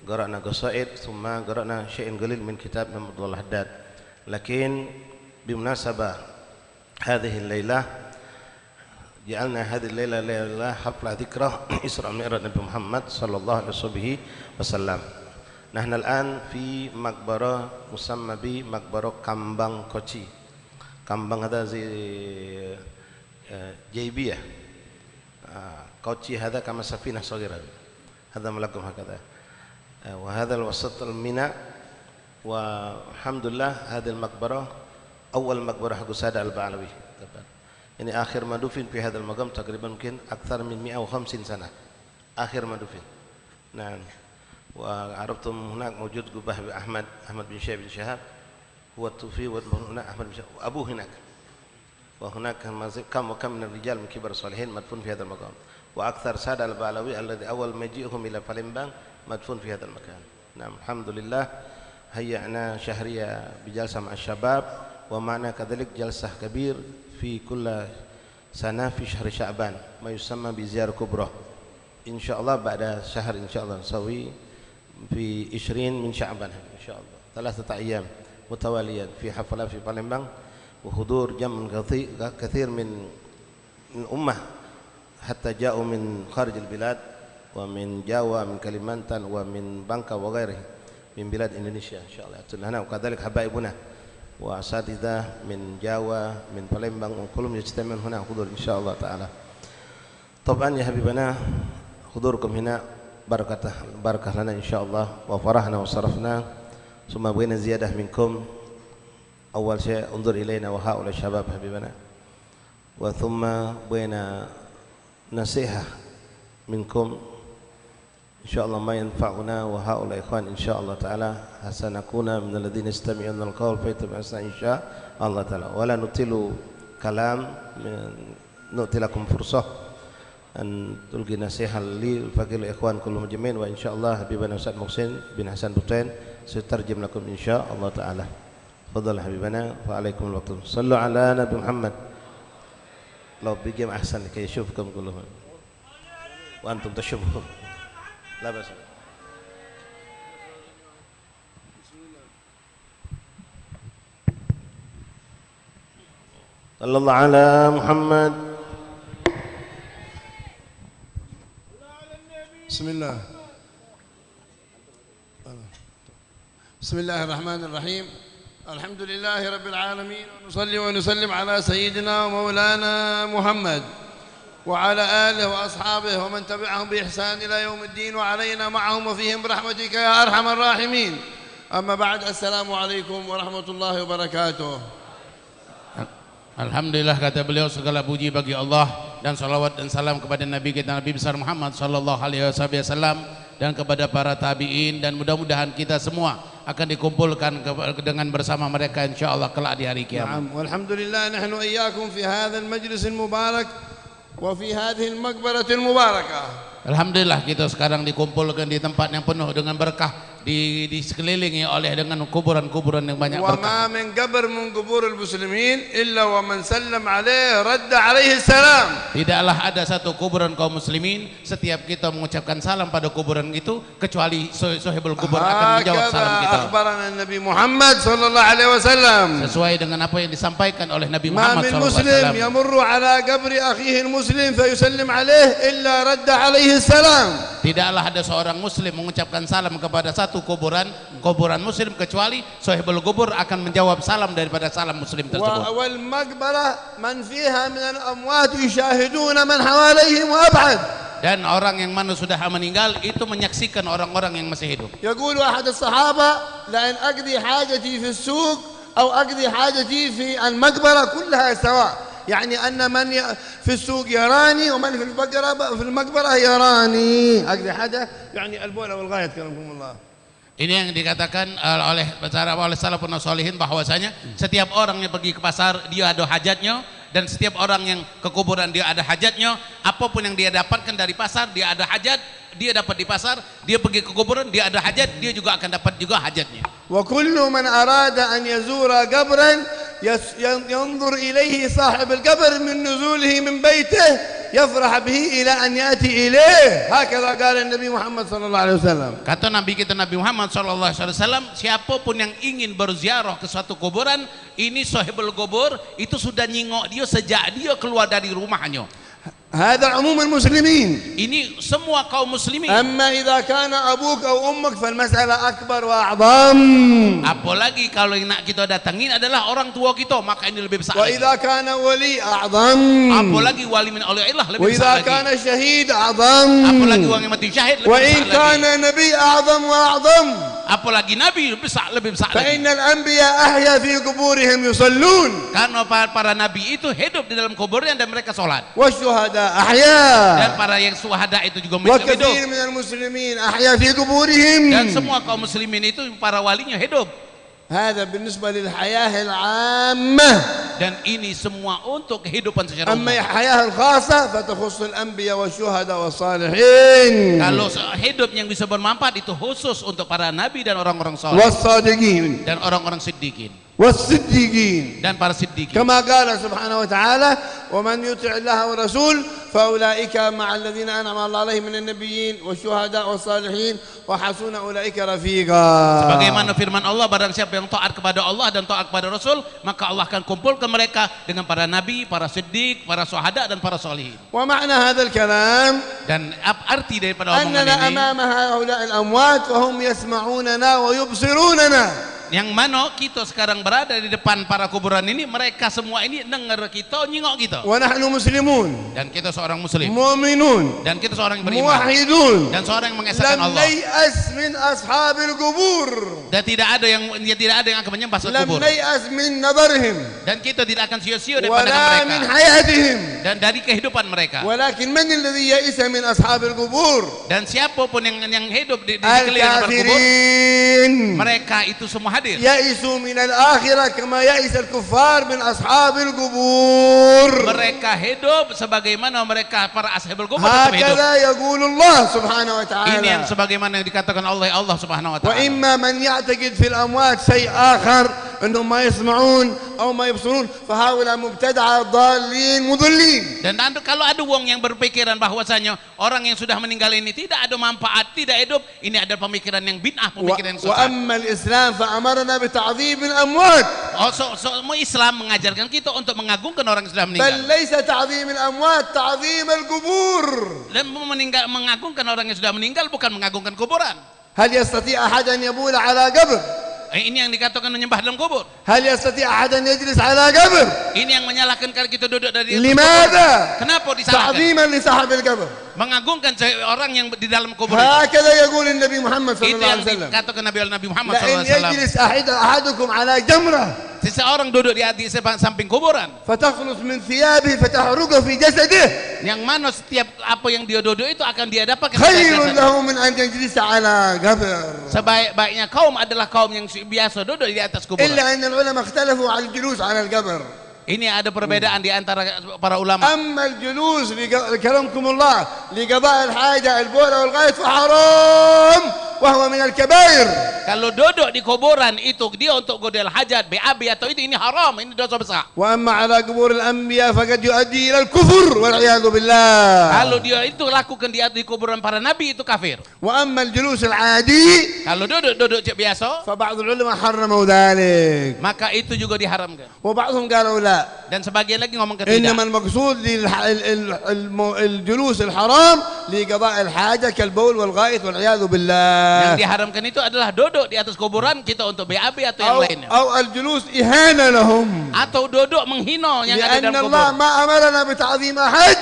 قرأنا قصائد ثم قرأنا شيء قليل من كتاب محمد الله الحداد. لكن بمناسبة هذه الليلة جعلنا هذه الليلة ليلة حفلة ذكرى إسراء معراج نبي محمد صلى الله عليه وسلم. نحن الآن في مقبرة مسمى بمقبرة كامبang Koci. كامبang هذا زي جيبية، كوتشي هذا كما سفينة صغيرة، هذا ملكم هكذا. وهذا الوسط الميناء، والحمد لله هذه المقبرة أول مقبرة حق سادة البعلوي، يعني آخر ما دفن في هذا المقام تقريبا ممكن أكثر من 150 سنة آخر ما دفن. نعم. وعرفتم هناك موجود قبة أحمد بن شيخ بن شهاب هو الطوفي وهناك أحمد بن شهاب وأبوه هناك وهناك كم وكم من الرجال من كبار الصالحين مدفون في هذا المقام وأكثر سادة البعلوي الذي أول ما يجيئهم إلى فالمبان مدفون في هذا المكان. نعم الحمد لله هيئنا شهرية بجلسة مع الشباب ومعنا كذلك جلسة كبير في كل سنة في شهر شعبان ما يسمى بزيارة كبرى إن شاء الله بعد شهر إن شاء الله نسوي في 20 من شعبان إن شاء الله 3 أيام متواليا في حفلة في بالembang وحضور جمع كثير من الأمة حتى جاءوا من خارج البلاد ومن جاوا من كليمانتان ومن بانكا وغيره من بلاد إندونيسيا إن شاء الله هنا وكذلك حبايبنا وأساتذة من جاوا من بالembang وكلهم يجتمعون هنا حضور إن شاء الله تعالى. طبعا يا حبيبنا حضوركم هنا بركة لنا إن شاء الله وفرحنا وصرفنا ثم بغينا زيادة منكم أول شيء انظر إلينا وهؤلاء الشباب حبيبنا وثم بغينا نصيحة منكم إن شاء الله ما ينفعنا وهؤلاء إخوان إن شاء الله تعالى سنكون من الذين يستمعون القول فيتبعون أحسنه إن شاء الله تعالى ولا نطيل كلام نؤتي لكم فرصة أن تلقي نصيحة للفقير الإخوان كلهم جميعا وإن شاء الله حبيبنا أستاذ محسن بن حسن بطين سيترجم لكم إن شاء الله تعالى. تفضل حبيبنا فعليكم الوقت. صلوا على نبي محمد. لو بيجي أحسن لكي يشوفكم كلهم وأنتم تشوفهم لا بأس. صلى الله على محمد. بسم الله الرحمن الرحيم. الحمد لله رب العالمين ونصلي ونسلم على سيدنا ومولانا محمد وعلى آله وأصحابه ومن تبعهم بإحسان إلى يوم الدين وعلينا معهم وفيهم برحمتك يا أرحم الراحمين. أما بعد السلام عليكم ورحمة الله وبركاته. Alhamdulillah kata beliau segala puji bagi Allah dan salawat dan salam kepada Nabi kita Nabi besar Muhammad sallallahu alaihi wasallam dan kepada para tabi'in dan mudah-mudahan kita semua akan dikumpulkan dengan bersama mereka insyaallah kelak di hari kiamat. Walhamdulillah nahnu iyyakum fi hadzal majlis mubarak wa fi hadhihi al-maqbarah al-mubarakah. Alhamdulillah kita sekarang dikumpulkan di tempat yang penuh dengan berkah di sekelilingi oleh dengan kuburan-kuburan yang banyak berkah. Wa ma min qabr min qubur al-muslimin illa wa man sallam alaihi radda alaihi salam. Tidaklah ada satu kuburan kaum muslimin setiap kita mengucapkan salam pada kuburan itu kecuali sahibul kubur akan menjawab salam kita. Akhbarana Nabi Muhammad sallallahu alaihi wasallam. Sesuai dengan apa yang disampaikan oleh Nabi Muhammad sallallahu alaihi wasallam. Ma min muslim yamurru ala qabri akhihi al-muslim fa yusallim alaihi illa radda alaihi salam. Tidaklah ada seorang muslim mengucapkan salam kepada satu kuburan muslim kecuali sahibul kubur akan menjawab salam daripada salam muslim tersebut. Wal maqbarah man fiha min al-amwat yushahiduna man hawalihim wa ab'ad. Dan orang yang mana sudah meninggal itu menyaksikan orang-orang yang masih hidup. Yaqulu ahad as-sahaba la in aqdi hajati fi as-suq aw aqdi hajati fi al-maqbarah kullaha sawa. يعني أن من في السوق يراني ومن في المقبرة يراني أقضي حاجة يعني البولة والغاية كرمكم الله. Ini yang dikatakan oleh salafun sholihin bahwasanya setiap orang yang pergi ke pasar dia ada hajatnya dan setiap orang yang ke kuburan dia ada hajatnya. Apapun yang dia dapatkan dari pasar dia ada hajat, dia dapat di pasar, dia pergi ke kuburan dia ada hajat, dia juga akan dapat juga hajatnya. Wa kullu man arada an yazura qabran ينظر إليه صاحب القبر من نزوله من بيته يفرح به إلى أن يأتي إليه هكذا قال النبي محمد صلى الله عليه وسلم. Kata Nabi kita Nabi Muhammad sallallahu alaihi wasallam, siapapun yang ingin berziarah ke suatu kuburan, ini sahibul kubur itu sudah nyingok dia sejak dia keluar dari rumahnya. هذا عموم المسلمين. Ini semua kaum muslimin. أما إذا كان أبوك أو أمك فالمسألة أكبر وأعظم. Apalagi kalau yang nak kita datangin adalah orang tua kita, maka ini lebih besar. وإذا كان ولي أعظم. Apalagi wali min auliyaillah lebih besar وإذا lagi. كان شهيد أعظم. Apalagi orang yang mati syahid lebih وإن besar كان lagi. نبي أعظم وأعظم. apalagi Nabi lebih besar lagi. فإن الأنبياء أحيا في قبورهم يصلون. Karena para Nabi itu hidup di dalam kuburnya dan mereka sholat. والشهداء أحياء. Dan para yang syuhada itu juga hidup. وكثير من المسلمين أحيا في قبورهم. Dan semua kaum muslimin itu para walinya hidup. هذا بالنسبة للحياة العامة. Dan ini semua untuk kehidupan secara umum. أما الحياة الخاصة فتخص الأنبياء والشهداء والصالحين. Kalau hidup yang bisa bermanfaat itu khusus untuk para nabi dan orang-orang saleh. والصادقين. Dan orang-orang siddiqin. والصديقين. Dan para siddiqin. كما قال سبحانه وتعالى ومن يطع الله والرسول فأولئك مع الذين أنعم الله عليهم من النبيين والشهداء والصالحين وحسن أولئك رفيقا. Sebagaimana firman Allah, barang siapa yang taat kepada Allah dan taat kepada Rasul, maka Allah akan kumpulkan mereka dengan para nabi, para siddiq, para syuhada dan para sholihin. ومعنى هذا الكلام Dan arti daripada omongan أننا ini, أمام هؤلاء الأموات وهم يسمعوننا ويبصروننا. yang mana kita sekarang berada di depan para kuburan ini, mereka semua ini dengar kita, nyingok kita. ونحن مسلمون Dan kita seorang muslim. مؤمنون Dan kita seorang yang beriman. موحدون Dan seorang yang mengesahkan لم Allah. نيأس من أصحاب القبور. Dan tidak ada yang akan menyembah لم kubur. نيأس من نظرهم Dan kita tidak akan sia-sia dari pandangan ولا من mereka. حياتهم. Dan dari kehidupan mereka. ولكن من الذي يئس من أصحاب القبور؟ Dan siapapun yang hidup di sekeliling kubur, الكافرين. mereka itu semua hadir. يئسوا من الآخرة كما يئس الكفار من أصحاب القبور. Mereka hidup sebagaimana mereka para ashabul kubur tetap hidup. هكذا يقول الله سبحانه Ini yang وتعالى. sebagaimana yang dikatakan oleh Allah Subhanahu wa taala. وإما من يعتقد في الأموات شيء آخر أنهم ما يسمعون أو ما يبصرون فهؤلاء مبتدعة ضالين مضلين. Dan kalau ada wong yang berpikiran bahwasanya orang yang sudah meninggal ini tidak ada manfaat, tidak hidup, ini adalah pemikiran yang bid'ah, pemikiran yang sesat. وأما الإسلام فأمرنا بتعظيم الأموات. Semua Islam mengajarkan kita untuk mengagungkan orang yang sudah بل meninggal. ليس تعظيم الأموات تعظيم القبور. Dan mengagungkan orang yang sudah meninggal bukan mengagungkan kuburan. هل يستطيع أحد أن يبول على قبر؟ Ini yang dikatakan menyembah dalam kubur. هل يستطيع أحد أن يجلس على قبر؟ Ini yang menyalahkan kalau kita duduk dari atas لماذا؟ kubur. Kenapa disalahkan? تعظيما لصاحب القبر. Mengagungkan orang yang di dalam kubur itu. هكذا يقول النبي محمد صلى Itu الله yang عليه وسلم. dikatakan Nabi Muhammad لئن SAW. يجلس أحدكم على جمرة Seseorang duduk di samping kuburan, فتخلص من ثيابه فتحرقه في جسده yang mana setiap apa yang dia duduk itu akan dia dapatkan. خير له من أن يجلس على قبر. Sebaik-baiknya kaum adalah kaum yang biasa duduk di atas kuburan. إلا أن العلماء اختلفوا على الجلوس على القبر. Ini ada perbedaan di antara para ulama. أما الجلوس كرمكم الله لقضاء الحاجة البول والغائط فحرام وهو من الكبائر. Kalau duduk di kuburan itu dia untuk godel hajat, BAB atau ini haram, ini dosa besar. وأما على قبور الأنبياء فقد يؤدي إلى الكفر والعياذ بالله. Kalau dia itu lakukan di kuburan para nabi itu kafir. وأما الجلوس العادي Kalau duduk biasa, فبعض العلماء حرموا ذلك maka itu juga diharamkan. وبعضهم قالوا لا Dan sebagian lagi ngomong ketidak. إنما المقصود الجلوس الحرام لقضاء الحاجة كالبول والغائط والعياذ بالله. Yang diharamkan itu adalah duduk di atas kuburan kita untuk BAB atau yang lainnya. أو الجلوس إهانة لهم. Atau duduk menghina yang ada لأن dalam الله kubur. ما أمرنا بتعظيم أحد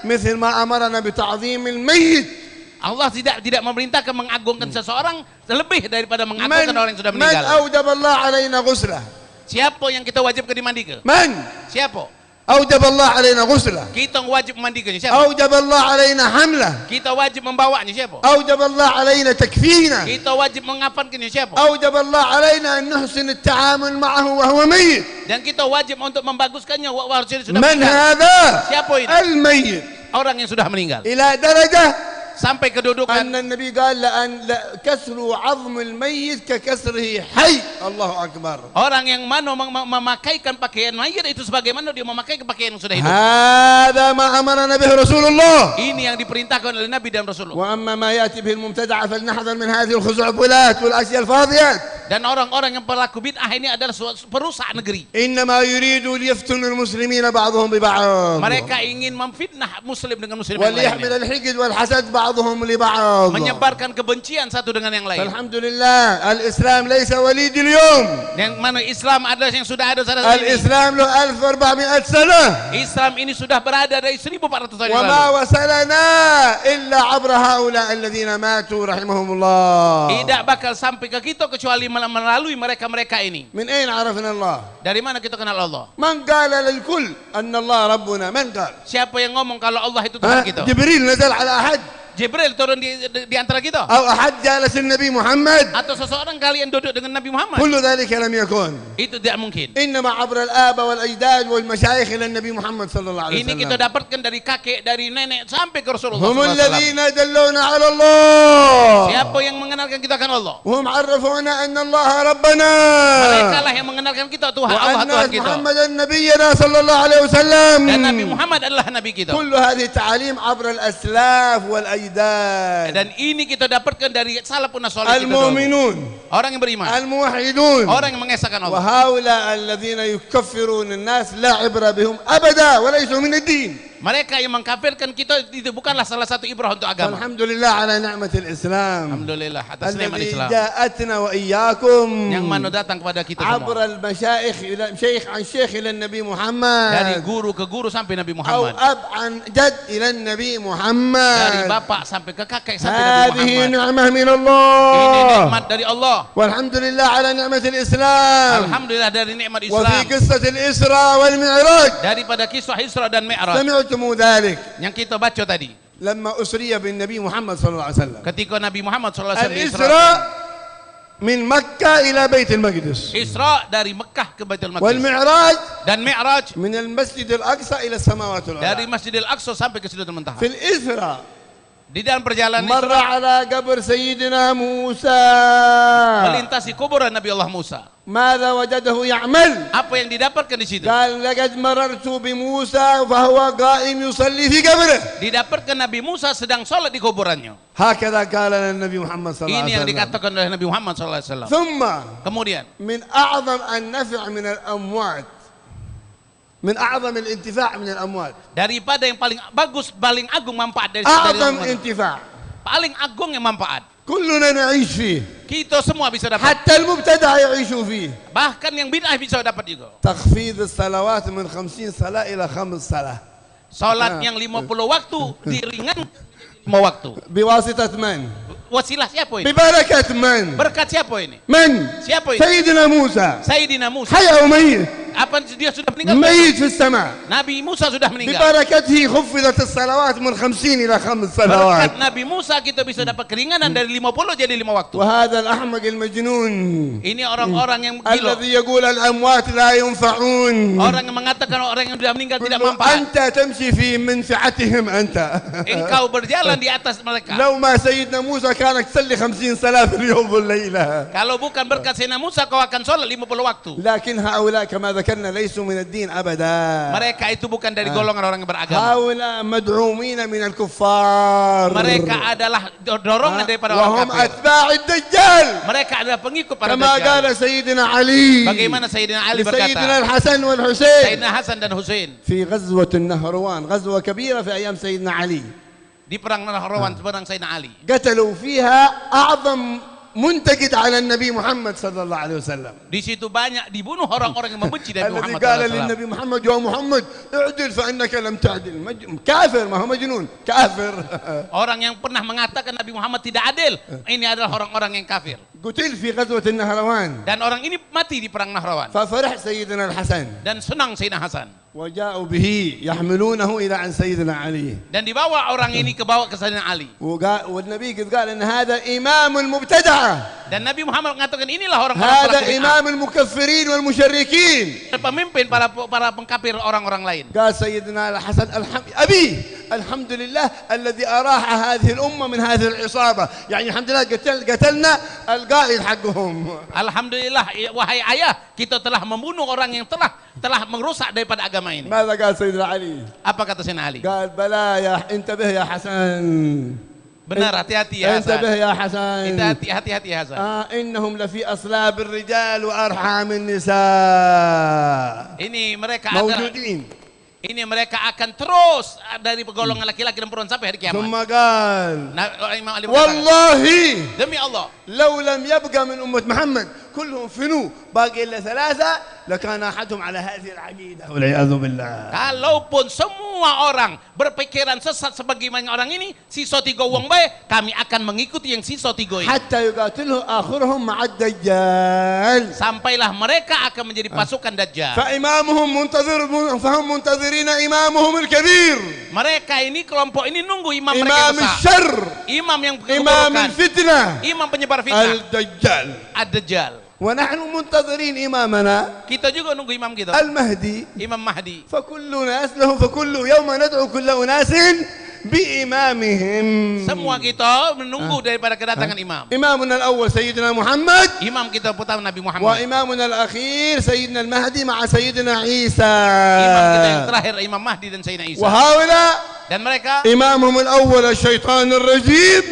مثل ما أمرنا بتعظيم الميت. Allah tidak memerintahkan mengagungkan seseorang lebih daripada mengagungkan orang yang sudah من meninggal. أوجب الله علينا غسله؟ Siapa yang kita wajibkan dimandikan? من Siapa? أوجب الله علينا غسله؟ Kita wajib memandikannya. Siapa? أوجب الله علينا حمله؟ Kita wajib membawanya. Siapa? أوجب الله علينا تكفينا؟ Kita wajib mengafankannya. Siapa? أوجب الله علينا أن نحسن التعامل معه وهو ميت. Dan kita wajib untuk membaguskannya walaupun sudah من meninggal. هذا؟ Siapa ini? الميت. Orang yang sudah meninggal. إلى درجة Sampai kedudukan أن النبي قال كسر عظم الميت ككسره حي. الله أكبر. orang yang mana memakaikan pakaian mayit itu sebagaimana dia memakai pakaian yang sudah hidup. هذا ما أمرنا به رسول الله. Ini yang diperintahkan oleh Nabi dan Rasulullah. وأما ما يأتي به المبتدعة فلنحذر من هذه الخزعبلات والأشياء الفاضيات. Dan orang-orang yang pelaku bid'ah ini adalah perusak negeri. إنما يريدوا ليفتنوا المسلمين بعضهم ببعض Mereka ingin memfitnah muslim dengan muslim yang وليحمل lainnya. الحقد والحسد بعضهم لبعض. Menyebarkan kebencian satu dengan yang lain. فالحمد لله الإسلام ليس وليد اليوم. Yang mana Islam adalah yang sudah ada saat ini. الإسلام له 1400 سنة. Islam ini sudah berada dari 1400 tahun yang وما lalu. وصلنا إلا عبر هؤلاء الذين ماتوا رحمهم الله. Tidak bakal sampai ke kita kecuali melalui mereka-mereka ini. من أين عرفنا الله؟ Dari mana kita kenal Allah? من قال للكل أن الله ربنا؟ من قال؟ Siapa yang ngomong kalau Allah itu Tuhan kita? جبريل نزل على أحد Jibril turun di antara kita? أو أحد جالس النبي محمد؟ Atau seseorang kalian duduk dengan Nabi Muhammad? كل ذلك لم يكن. Itu tidak mungkin. إنما عبر الآباء والأجداد والمشايخ إلى النبي محمد صلى الله عليه Ini kita وسلم. dapatkan dari kakek, dari nenek sampai ke Rasulullah هم SAW. الذين دلونا على الله. Siapa yang mengenalkan kita akan Allah? وهم عرفونا أن الله ربنا. Mereka lah yang mengenalkan kita Tuhan Allah, وأن Tuhan kita. محمدا نبينا صلى الله عليه وسلم. Dan Nabi Muhammad adalah Nabi kita. كل هذه التعاليم عبر الأسلاف والأجداد. Dan ini kita dapatkan dari salafun salih kita dulu. المؤمنون Orang yang beriman, الموحدون. orang yang mengesahkan Allah. وهؤلاء الذين يكفرون الناس لا عبرة بهم أبدا وليسوا من الدين. Mereka yang mengkafirkan kita itu bukanlah salah satu ibrah untuk agama. والحمد لله على نعمة الإسلام Alhamdulillah atas nikmat الذي Islam جاءتنا وإياكم yang mana datang kepada kita عبر semua. المشايخ إلى شيخ عن شيخ إلى النبي Dari محمد guru ke guru sampai Nabi أو Muhammad. أب عن جد إلى النبي Dari محمد. bapak sampai ke kakek sampai Nabi هذه Muhammad. نعمة من Ini الله nikmat dari Allah. والحمد لله على نعمة الإسلام. Alhamdulillah dari nikmat وفي Islam. قصة الإسراء والمعراج Daripada kisah Isra dan Mi'raj سمعتم ذلك yang kita baca tadi. لما أسري بالنبي محمد صلى الله عليه وسلم. Ketika Nabi Muhammad SAW Isra. الإسراء من مكة إلى بيت المقدس Isra dari Mekah ke Baitul Maqdis. والمعراج Dan Mi'raj من المسجد الأقصى إلى السماوات dari العلى. Masjidil Aqsa sampai ke Sidratul Muntaha. في الإسراء Di dalam perjalanan مر Isra على قبر سيدنا موسى. melintasi kuburan Nabi Allah Musa. ماذا وجده يعمل؟ Apa yang didapatkan di situ? قال لقد مررت بموسى فهو قائم يصلي في قبره. Didapatkan Nabi Musa sedang sholat di kuburannya. هكذا قال لنا النبي محمد صلى الله Ini عليه yang وسلم. dikatakan oleh Nabi Muhammad SAW. ثم Kemudian من أعظم النفع من الأموات، من أعظم الانتفاع من الأموات، daripada yang paling bagus, paling agung manfaat dari أعظم orang. انتفاع Paling agung yang manfaat. كلنا نعيش فيه، Kita semua bisa dapat. حتى المبتدع يعيشوا فيه. Bahkan yang bid'ah bisa dapat juga. تخفيض الصلوات من 50 صلاة إلى 5 صلاة Salat yang 50 waktu diringankan 5 waktu. بواسطة من؟ Wasilah siapa ini? ببركة من؟ Berkat siapa ini? من؟ Siapa ini? سيدنا موسى. Sayyidina Musa. حي أو ميت؟ Apa dia sudah meninggal? ميت في السماء. Nabi Musa sudah meninggal. ببركته خفضت الصلوات من 50 إلى 5 صلوات. Berkat Nabi Musa kita bisa dapat keringanan dari 50 jadi 5 waktu. وهذا الأحمق المجنون Ini orang-orang yang gila. الذي يقول الأموات لا ينفعون. Orang yang mengatakan orang yang sudah meninggal tidak قل له manfaat. أنت تمشي في منفعتهم أنت. Engkau berjalan di atas mereka. لو ما سيدنا موسى كانك تصلي 50 صلاة في اليوم والليلة. Kalau bukan berkat Sayyidina Musa kau akan sholat 50 waktu. لكن هؤلاء كما ذكرنا ليسوا من الدين أبدا. Mereka itu bukan dari golongan orang yang beragama. هؤلاء مدعومين من الكفار. Mereka adalah dorongan daripada orang وهم kafir. أتباع الدجال. Mereka adalah pengikut para كما قال dajjal. سيدنا علي Bagaimana Sayyidina Ali لسيدنا berkata, الحسن والحسين Sayyidina Hasan dan Husain في غزوة النهروان، غزوة كبيرة في أيام سيدنا علي، di perang Nahrawan, perang Sayyidina Ali. قتلوا فيها أعظم منتقد على النبي محمد صلى الله عليه وسلم، Di situ banyak dibunuh orang-orang yang membenci Nabi الذي Muhammad قال SAW. للنبي محمد يا محمد اعدل فإنك لم تعدل. كافر، ما هو مجنون، كافر. Orang yang pernah mengatakan Nabi Muhammad tidak adil, ini adalah orang-orang yang kafir. قتل في غزوة النهروان. Dan orang ini mati di perang Nahrawan. ففرح سيدنا الحسن Dan senang Sayyidina Hasan. وجاءوا به يحملونه إلى عن سيدنا علي، Dan dibawa orang ini ke bawah ke Sayyidina Ali. والنبي قد قال أن هذا إمام المبتدعة، Dan Nabi Muhammad mengatakan inilah orang-orang هذا pelaku bid'ah. إمام المكفرين والمشركين. Pemimpin para pengkafir orang-orang lain. قال سيدنا الحسن أبي الحمد لله الذي أراح هذه الأمة من هذه العصابة، يعني الحمد لله قتلنا القائد حقهم. Alhamdulillah, wahai ayah, kita telah membunuh orang yang telah merusak daripada agama ini. ماذا قال سيدنا علي؟ Apa kata Sayyidina Ali? قال بلى يا انتبه يا حسن، Benar, hati-hati ya Hasan. انتبه يا حسن. Hati-hati ya Hasan. إنهم لفي أصلاب الرجال وأرحام النساء. Ini mereka موجودين. Ini mereka akan terus dari golongan laki-laki dan perempuan sampai hari kiamat. ثم قال Nah, Imam Ali berkata, والله demi Allah, لو لم يبقى من أمة محمد كلهم فنو باقي إلا ثلاثة لكان أحدهم على هذه العقيدة والعياذ بالله. kalaupun semua orang berpikiran sesat sebagaimana orang ini, sisa 3 wong bae, kami akan mengikuti yang sisa 3 ini. حتى يقاتله آخرهم مع الدجال. Sampailah mereka akan menjadi pasukan Dajjal. فإمامهم منتظر فهم منتظرين إمامهم الكبير. Mereka ini kelompok ini nunggu imam mereka إمام yang besar. الشر. Imam yang إمام keburukan. الفتنة. Imam penyebar fitnah. الدجال. Ad-Dajjal. ونحن منتظرين إمامنا Kita juga nunggu imam kita. المهدي. Imam Mahdi. فكل ناس له فكل يوم ندعو كل أناس بإمامهم. Semua kita menunggu daripada kedatangan imam. إمامنا الأول سيدنا محمد. Imam kita pertama Nabi Muhammad. وإمامنا الأخير سيدنا المهدي مع سيدنا عيسى. Imam kita yang terakhir Imam Mahdi dan Sayyidina Isa. وهؤلاء Dan mereka, إمامهم الأول الشيطان الرجيم.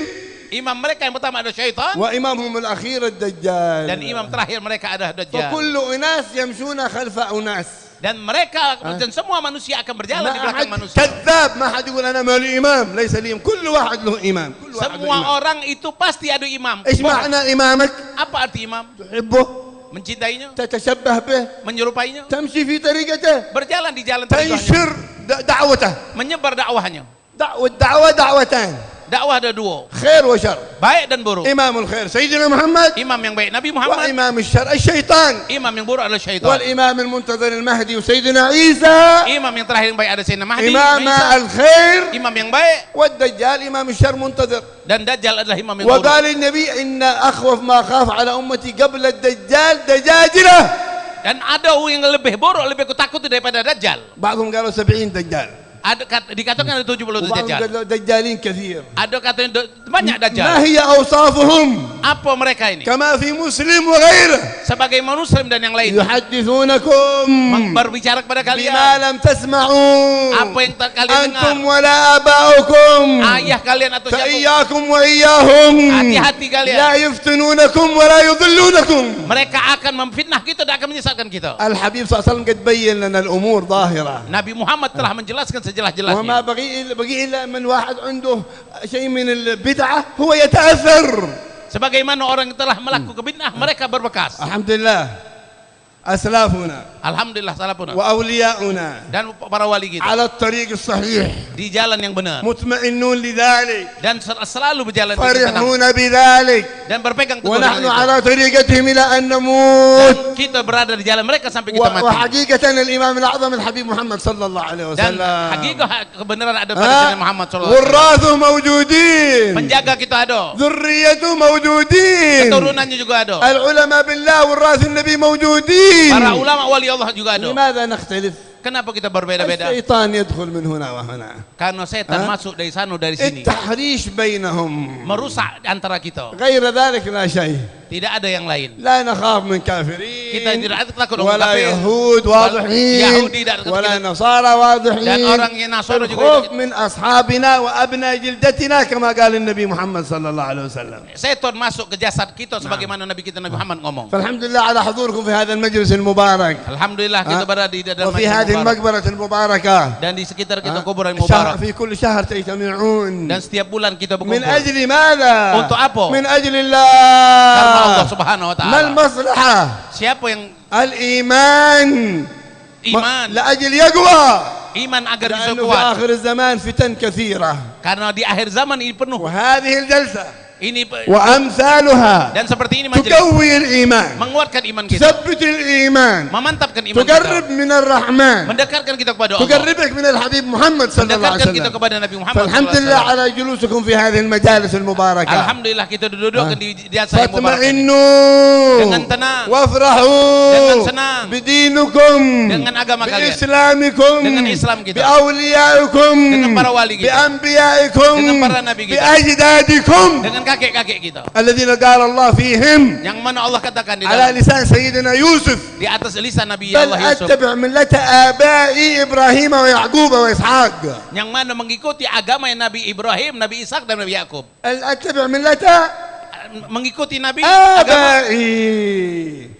imam mereka yang pertama ada syaitan. وإمامهم الأخير الدجال. Dan imam terakhir mereka ada Dajjal. فكل أناس يمشون خلف أناس. Dan mereka dan semua manusia akan berjalan di ما belakang أحد manusia. كذاب ما حد يقول أنا مالي إمام ليس لي كل واحد له إمام. كل واحد له Semua إمام. orang itu pasti ada imam. إيش معنى إمامك؟ Apa arti imam? تحبه Mencintainya, تتشبه به menyerupainya, تمشي في طريقته berjalan di jalan tujuannya, تنشر دعوته. menyebar dakwahnya. الدعوة دعوتان Dakwah ada 2, خير وشر. baik dan buruk. إمام الخير سيدنا محمد Imam yang baik Nabi Muhammad, وإمام الشر الشيطان imam yang buruk adalah syaitan. والإمام المنتظر المهدي وسيدنا عيسى Imam yang terakhir yang baik ada Sayyidina Mahdi, إمام Isa. الخير Imam yang baik, والدجال إمام الشر منتظر. dan Dajjal adalah imam yang buruk. وقال النبي إن أخوف ما خاف على أمتي قبل الدجال دجاجلة. Dan ada yang lebih buruk, lebih aku takut daripada Dajjal. بعضهم قالوا 70 دجال Dikatakan ada 70 وبعضهم Dajjal. قالوا دجالين كثير. Ada katanya banyak ما Dajjal. هي أوصافهم؟ Apa mereka ini? كما في مسلم وغيره Sebagai Muslim dan yang lain, يحدثونكم berbicara kepada بما kalian لم تسمعوا apa yang kalian dengar, أنتم ولا آباؤكم ayah kalian atau siapa. فإياكم وإياهم Hati-hati kalian. لا يفتنونكم ولا يضلونكم. Mereka akan memfitnah kita dan akan menyesatkan kita. الحبيب صلى الله عليه وسلم قد بين لنا الأمور ظاهرة. Nabi Muhammad telah menjelaskan وما sejelas-jelasnya. بقي إلا من واحد عنده شيء من البدعة هو يتأثر. Sebagaimana orang yang telah melakukan bid'ah, mereka berbekas. الحمد لله أسلافنا Alhamdulillah salafuna وأولياؤنا dan para wali kita على الطريق الصحيح di jalan yang benar مطمئنون لذلك dan selalu berjalan di tenang فرحون بذلك dan berpegang teguh ونحن dengan itu. على طريقتهم إلى أن Dan نموت. kita berada di jalan mereka sampai kita mati. وحقيقة الإمام الأعظم الحبيب محمد صلى الله عليه Dan وسلم hakikah kebenaran ada pada Sayyidina Muhammad SAW. وراثه موجودين Penjaga kita ada, ذريته موجودين keturunannya juga ada, العلماء بالله وراث النبي موجودين. para ulama wali Allah juga ada. لماذا نختلف؟ Kenapa kita berbeda-beda? الشيطان يدخل من هنا وهنا. Karena setan masuk dari sana dari sini, التحريش بينهم. merusak antara kita. غير ذلك لا شيء. Tidak ada yang lain. لا نخاف من كافرين Kita tidak takut orang ولا kafir, يهود واضحين Yahudi tidak takut ولا kita. نصارى واضحين. Dan orang yang Nasara juga الخوف tidak. من أصحابنا وأبناء جلدتنا كما قال النبي محمد صلى الله عليه وسلم. Setan masuk ke jasad kita sebagaimana Nabi kita Nabi Muhammad ngomong. فالحمد لله على حضوركم في هذا المجلس المبارك Alhamdulillah kita berada di dalam وفي masjid هذه mubarak. المقبرة المباركة. Dan di sekitar kita kuburan شهر mubarak. في كل شهر تجتمعون. Dan setiap bulan kita من berkumpul. أجل ماذا؟ Untuk apa? من أجل Karena Allah الله. Subhanahu wa ما taala. المصلحة؟ Siapa yang الإيمان. iman, لأجل يقوى. iman agar bisa لأنه في kuat. آخر الزمان فتن كثيرة. Karena di akhir zaman ini penuh. وهذه الجلسة Ini وأمثالها dan seperti ini majelis تقوي الإيمان. menguatkan iman kita, تثبت الإيمان. memantapkan iman تقرب kita, من الرحمن. mendekatkan kita kepada Allah, تقربك من الحبيب محمد صلى الله عليه mendekatkan kita وسلم. kepada Nabi Muhammad فالحمد SAW. لله على جلوسكم في هذه المجالس المباركة. Alhamdulillah kita duduk di jasa yang mubarak ini. فاطمئنوا dengan dengan tenang, wafrahu dengan senang, bidinukum, dengan agama kalian, biislamikum, dengan Islam kita, biawliyaikum, dengan para wali kita, bianbiyaikum, dengan para nabi kita, biajdadikum, dengan kakek-kakek kita, alladzina qala Allah fihim, yang mana Allah katakan di ala dalam lisan sayyidina Yusuf, di atas lisan Nabi bal Allah Yusuf, attabi' millata abai Ibrahim wa Ya'qub wa Ishaq, yang mana mengikuti agama yang Nabi Ibrahim, Nabi Ishak dan Nabi Yakub. attabi' millata Mengikuti Nabi agama, abai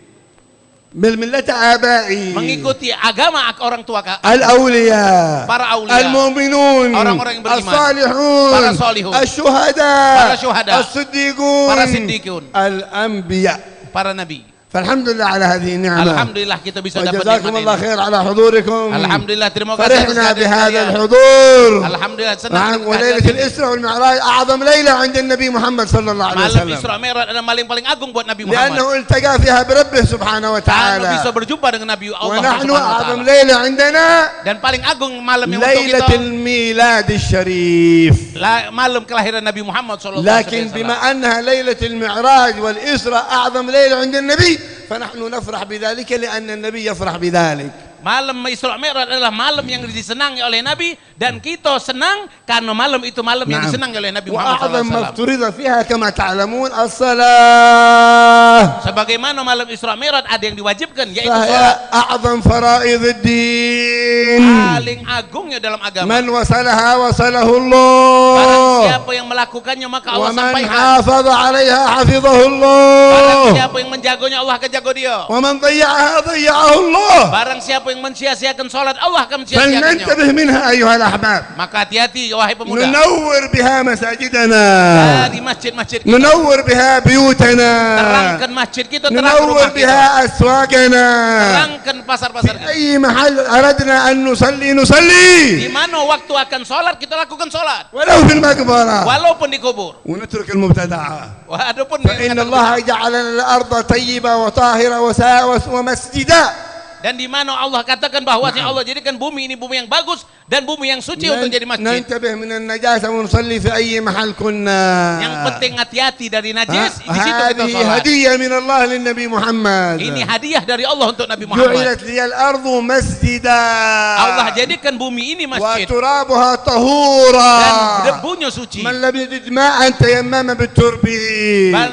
bil millata abai, mengikuti agama orang tua al-awliya, para aulia, al-mu'minun, orang-orang yang beriman, as-salihun, para salihun, asy-syuhada, para syuhada, as-siddiqun, para siddiqun, al-anbiya. para nabi. فالحمد لله على هذه النعمة. Alhamdulillah kita bisa dapat وجزاكم nikmat الله ini. خير على حضوركم. Alhamdulillah, terima kasih atas فرحنا kehadiran بهذا kalian. الحضور. Alhamdulillah senang نعم. dengan وليلة kehadiran ini. الإسراء والمعراج أعظم ليلة عند النبي محمد صلى الله عليه Malam وسلم. Isra Mi'raj adalah malam paling agung buat Nabi لأنه Muhammad. التقى فيها بربه سبحانه Karena وتعالى. bisa berjumpa dengan Nabi Allah ونحن Subhanahu wa أعظم taala. ليلة عندنا Dan paling agung malam yang untuk ليلة kita, الميلاد الشريف. malam kelahiran Nabi Muhammad sallallahu لكن alaihi بما wasallam. أنها ليلة المعراج والإسراء أعظم ليلة عند النبي فنحن نفرح بذلك لأن النبي يفرح بذلك. Malam Isra Mi'raj adalah malam yang disenangi oleh Nabi, dan kita senang karena malam itu malam yang disenangi oleh Nabi Muhammad وأعظم ما SAW. افترض فيها كما تعلمون الصلاة، Sebagaimana malam Isra Mi'raj ada yang diwajibkan, yaitu فهي salat. أعظم فرائض الدين. Paling agungnya dalam agama. من وصلها وصله Barang الله، siapa yang melakukannya maka Allah ومن sampaikan. حافظ عليها حفظه Barang الله، siapa yang menjaganya Allah akan jaga dia. ومن ضيعها ضيعه الله. Barang siapa yang mensia-siakan salat, Allah akan mensia-siakannya. فلننتبه منها أيها الأحباب. Maka hati-hati wahai pemuda. ننور بها مساجدنا، Dari masjid-masjid kita, ننور بها بيوتنا، terangkan masjid kita, terang ننور rumah kita, بها أسواقنا. terangkan pasar-pasar kita. أي محل أردنا أن نصلي Di نصلي، mana waktu akan salat kita lakukan salat, ولو في المقبرة، walaupun di kubur. ونترك المبتدعة. Walaupun فإن الله جعل لنا الأرض طيبة وطاهرة ومسجدا. dan di mana Allah katakan bahwa Allah jadikan bumi ini bumi yang bagus dan bumi yang suci untuk jadi masjid. ننتبه من النجاسة ونصلي في أي محل كنا. Yang penting hati-hati dari najis, di situ kita هذه salat. هدية من الله للنبي محمد. Ini hadiah dari Allah untuk Nabi Muhammad. جعلت لي الأرض مسجدا، Allah jadikan bumi ini masjid وترابها طهورا، dan debunya suci. من لم يجد ماء تيمم بالترب.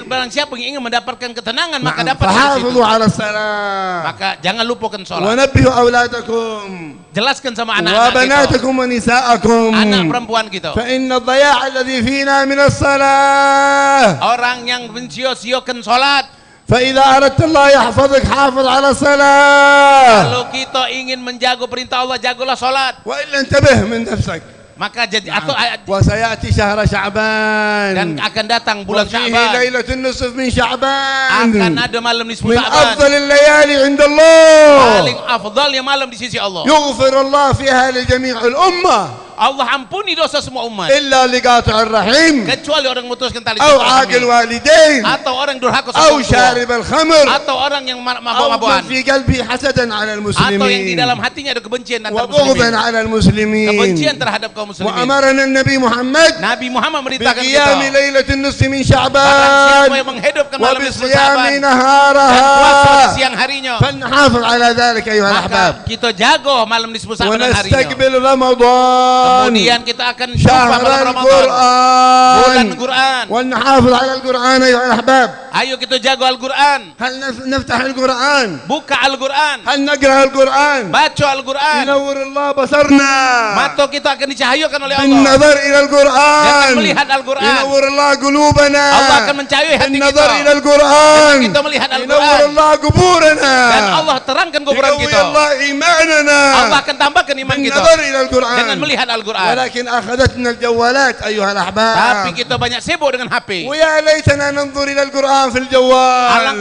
Barang siapa yang ingin mendapatkan ketenangan maka نعم. dapat dari situ. فحافظوا على الصلاة، Maka jangan lupakan sholat. ونبهوا أولادكم Jelaskan sama anak-anak kita, وبناتكم ونساءكم، anak perempuan kita. فإن الضياع الذي فينا من الصلاة. Orang yang mensia-siakan sholat. فإذا أردت الله يحفظك حافظ على الصلاة، Kalau kita ingin menjaga perintah Allah, jagalah sholat. وإلا انتبه من نفسك. Maka jadi atau وسيأتي شهر dan شعبان، akan datang bulan وفيه Sya'ban. ليلة النصف من Akan شعبان، ada malam nisfu من Sya'ban. أفضل الليالي عند الله، Paling afdalnya malam di sisi Allah. يغفر الله فيها لجميع الأمة Allah ampuni dosa semua umat إلا لقاطع الرحم kecuali orang memutuskan tali أو عاق silaturahmi, الوالدين atau orang durhaka أو sama orang tua, شارب الخمر atau orang yang أو من mabuk-mabukan, في قلبه حسدا على atau yang di dalam المسلمين hatinya ada kebencian antara وبغضا muslimin, على المسلمين. kebencian terhadap kaum muslimin. وأمرنا النبي محمد Nabi Muhammad merintahkan بقيام kita, ليلة النصف من barang siapa شعبان yang menghidupkan malam nisfu وبصيام Sya'ban dan puasa pada نهارها siang harinya, فلنحافظ على ذلك أيها الأحباب maka kita jago malam nisfu Sya'ban dan harinya. ونستقبل رمضان Kemudian kita akan jumpa شهر malam Ramadan, bulan القرآن Quran. ونحافظ على القرآن أيها الأحباب. Ayo kita jago Al-Quran, هل نفتح القرآن؟ buka Al-Quran, هل نقرأ القرآن؟ baca Al-Quran. ينور الله بصرنا Mata kita akan dicahayakan oleh Allah بالنظر إلى dengan القرآن. melihat Al-Quran. ينور الله قلوبنا Allah akan mencahayai hati بالنظر kita إلى القرآن. dengan kita melihat ينور Al-Quran, الله قبورنا dan Allah terangkan kuburan يقوي kita. الله إيماننا Allah akan tambahkan iman kita بالنظر إلى القرآن. dengan melihat Al-Quran. ولكن أخذتنا الجوالات أيها Tapi الأحباب، kita banyak sibuk dengan HP. ويا ليتنا ننظر إلى القرآن في الجوال.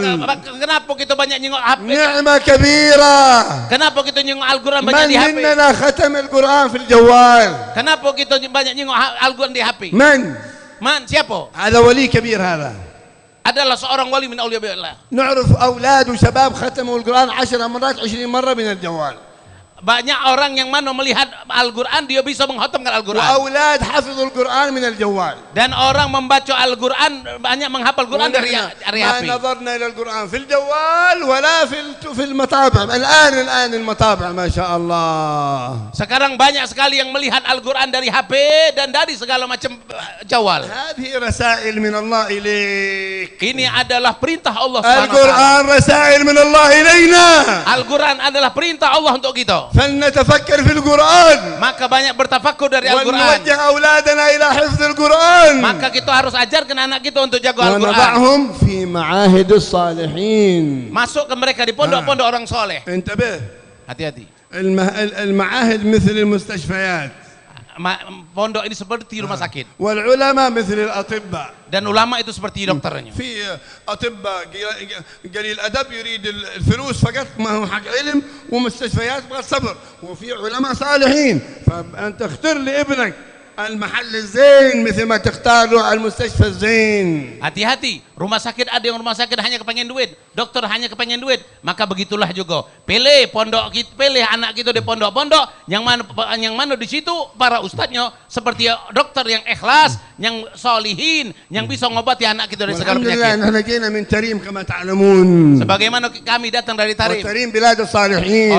Kenapa kita banyak nyengok HP? نعمة كبيرة. Kenapa kita nyengok Al-Quran من banyak di HP? مننا ختم القرآن في الجوال؟ Kenapa kita banyak nyengok Al-Quran di HP? من؟ Siapa? هذا ولي كبير هذا. Adalah seorang wali min awliya Allah. نعرف أولاد وشباب ختموا القرآن 10 مرات 20 مرة من الجوال. Banyak orang yang mana melihat Al-Quran, dia bisa menghatamkan Al-Quran. وأولاد حفظوا القرآن من الجوال. Dan orang membaca Al-Quran banyak menghafal Quran dari ما HP. نظرنا إلى القرآن في الجوال ولا في المطابع. الآن المطابع ما شاء الله. Sekarang banyak sekali yang melihat Al-Quran dari HP dan dari segala macam jawal. هذه رسائل من الله إليك. Ini adalah perintah Allah Subhanahu wa taala. القرآن رسائل من الله إلينا. Al-Quran adalah perintah Allah untuk kita. فلنتفكر في القرآن. Maka banyak bertafakur dari Al-Quran. ونوجه أولادنا إلى حفظ القرآن. Maka kita harus ajarkan anak kita untuk jaga Al-Quran. ونضعهم في معاهد الصالحين. Masuk ke mereka di pondok-pondok orang soleh. انتبه. Hati-hati. المعاهد مثل المستشفيات. Pondok ini seperti rumah sakit. والعلماء مثل الأطباء. Dan ulama itu seperti dokternya. في أطباء قليل الأدب يريد الفلوس فقط ما هو حق علم، ومستشفيات بغير صبر، وفي علماء صالحين. فأنت اختر لابنك المحل الزين مثل ما تختار له المستشفى الزين. Hati-hati, rumah sakit ada yang rumah sakit hanya kepengen duit, dokter hanya kepengen duit, maka begitulah juga. Pilih pondok kita, pilih anak kita di pondok-pondok yang mana di situ para ustadznya seperti dokter yang ikhlas, yang solihin, yang bisa ngobati anak kita dari segala penyakit. Alhamdulillah, nahnu jina min Tarim kama ta'lamun. Sebagaimana kami datang dari Tarim. Tarim bilad as-salihin.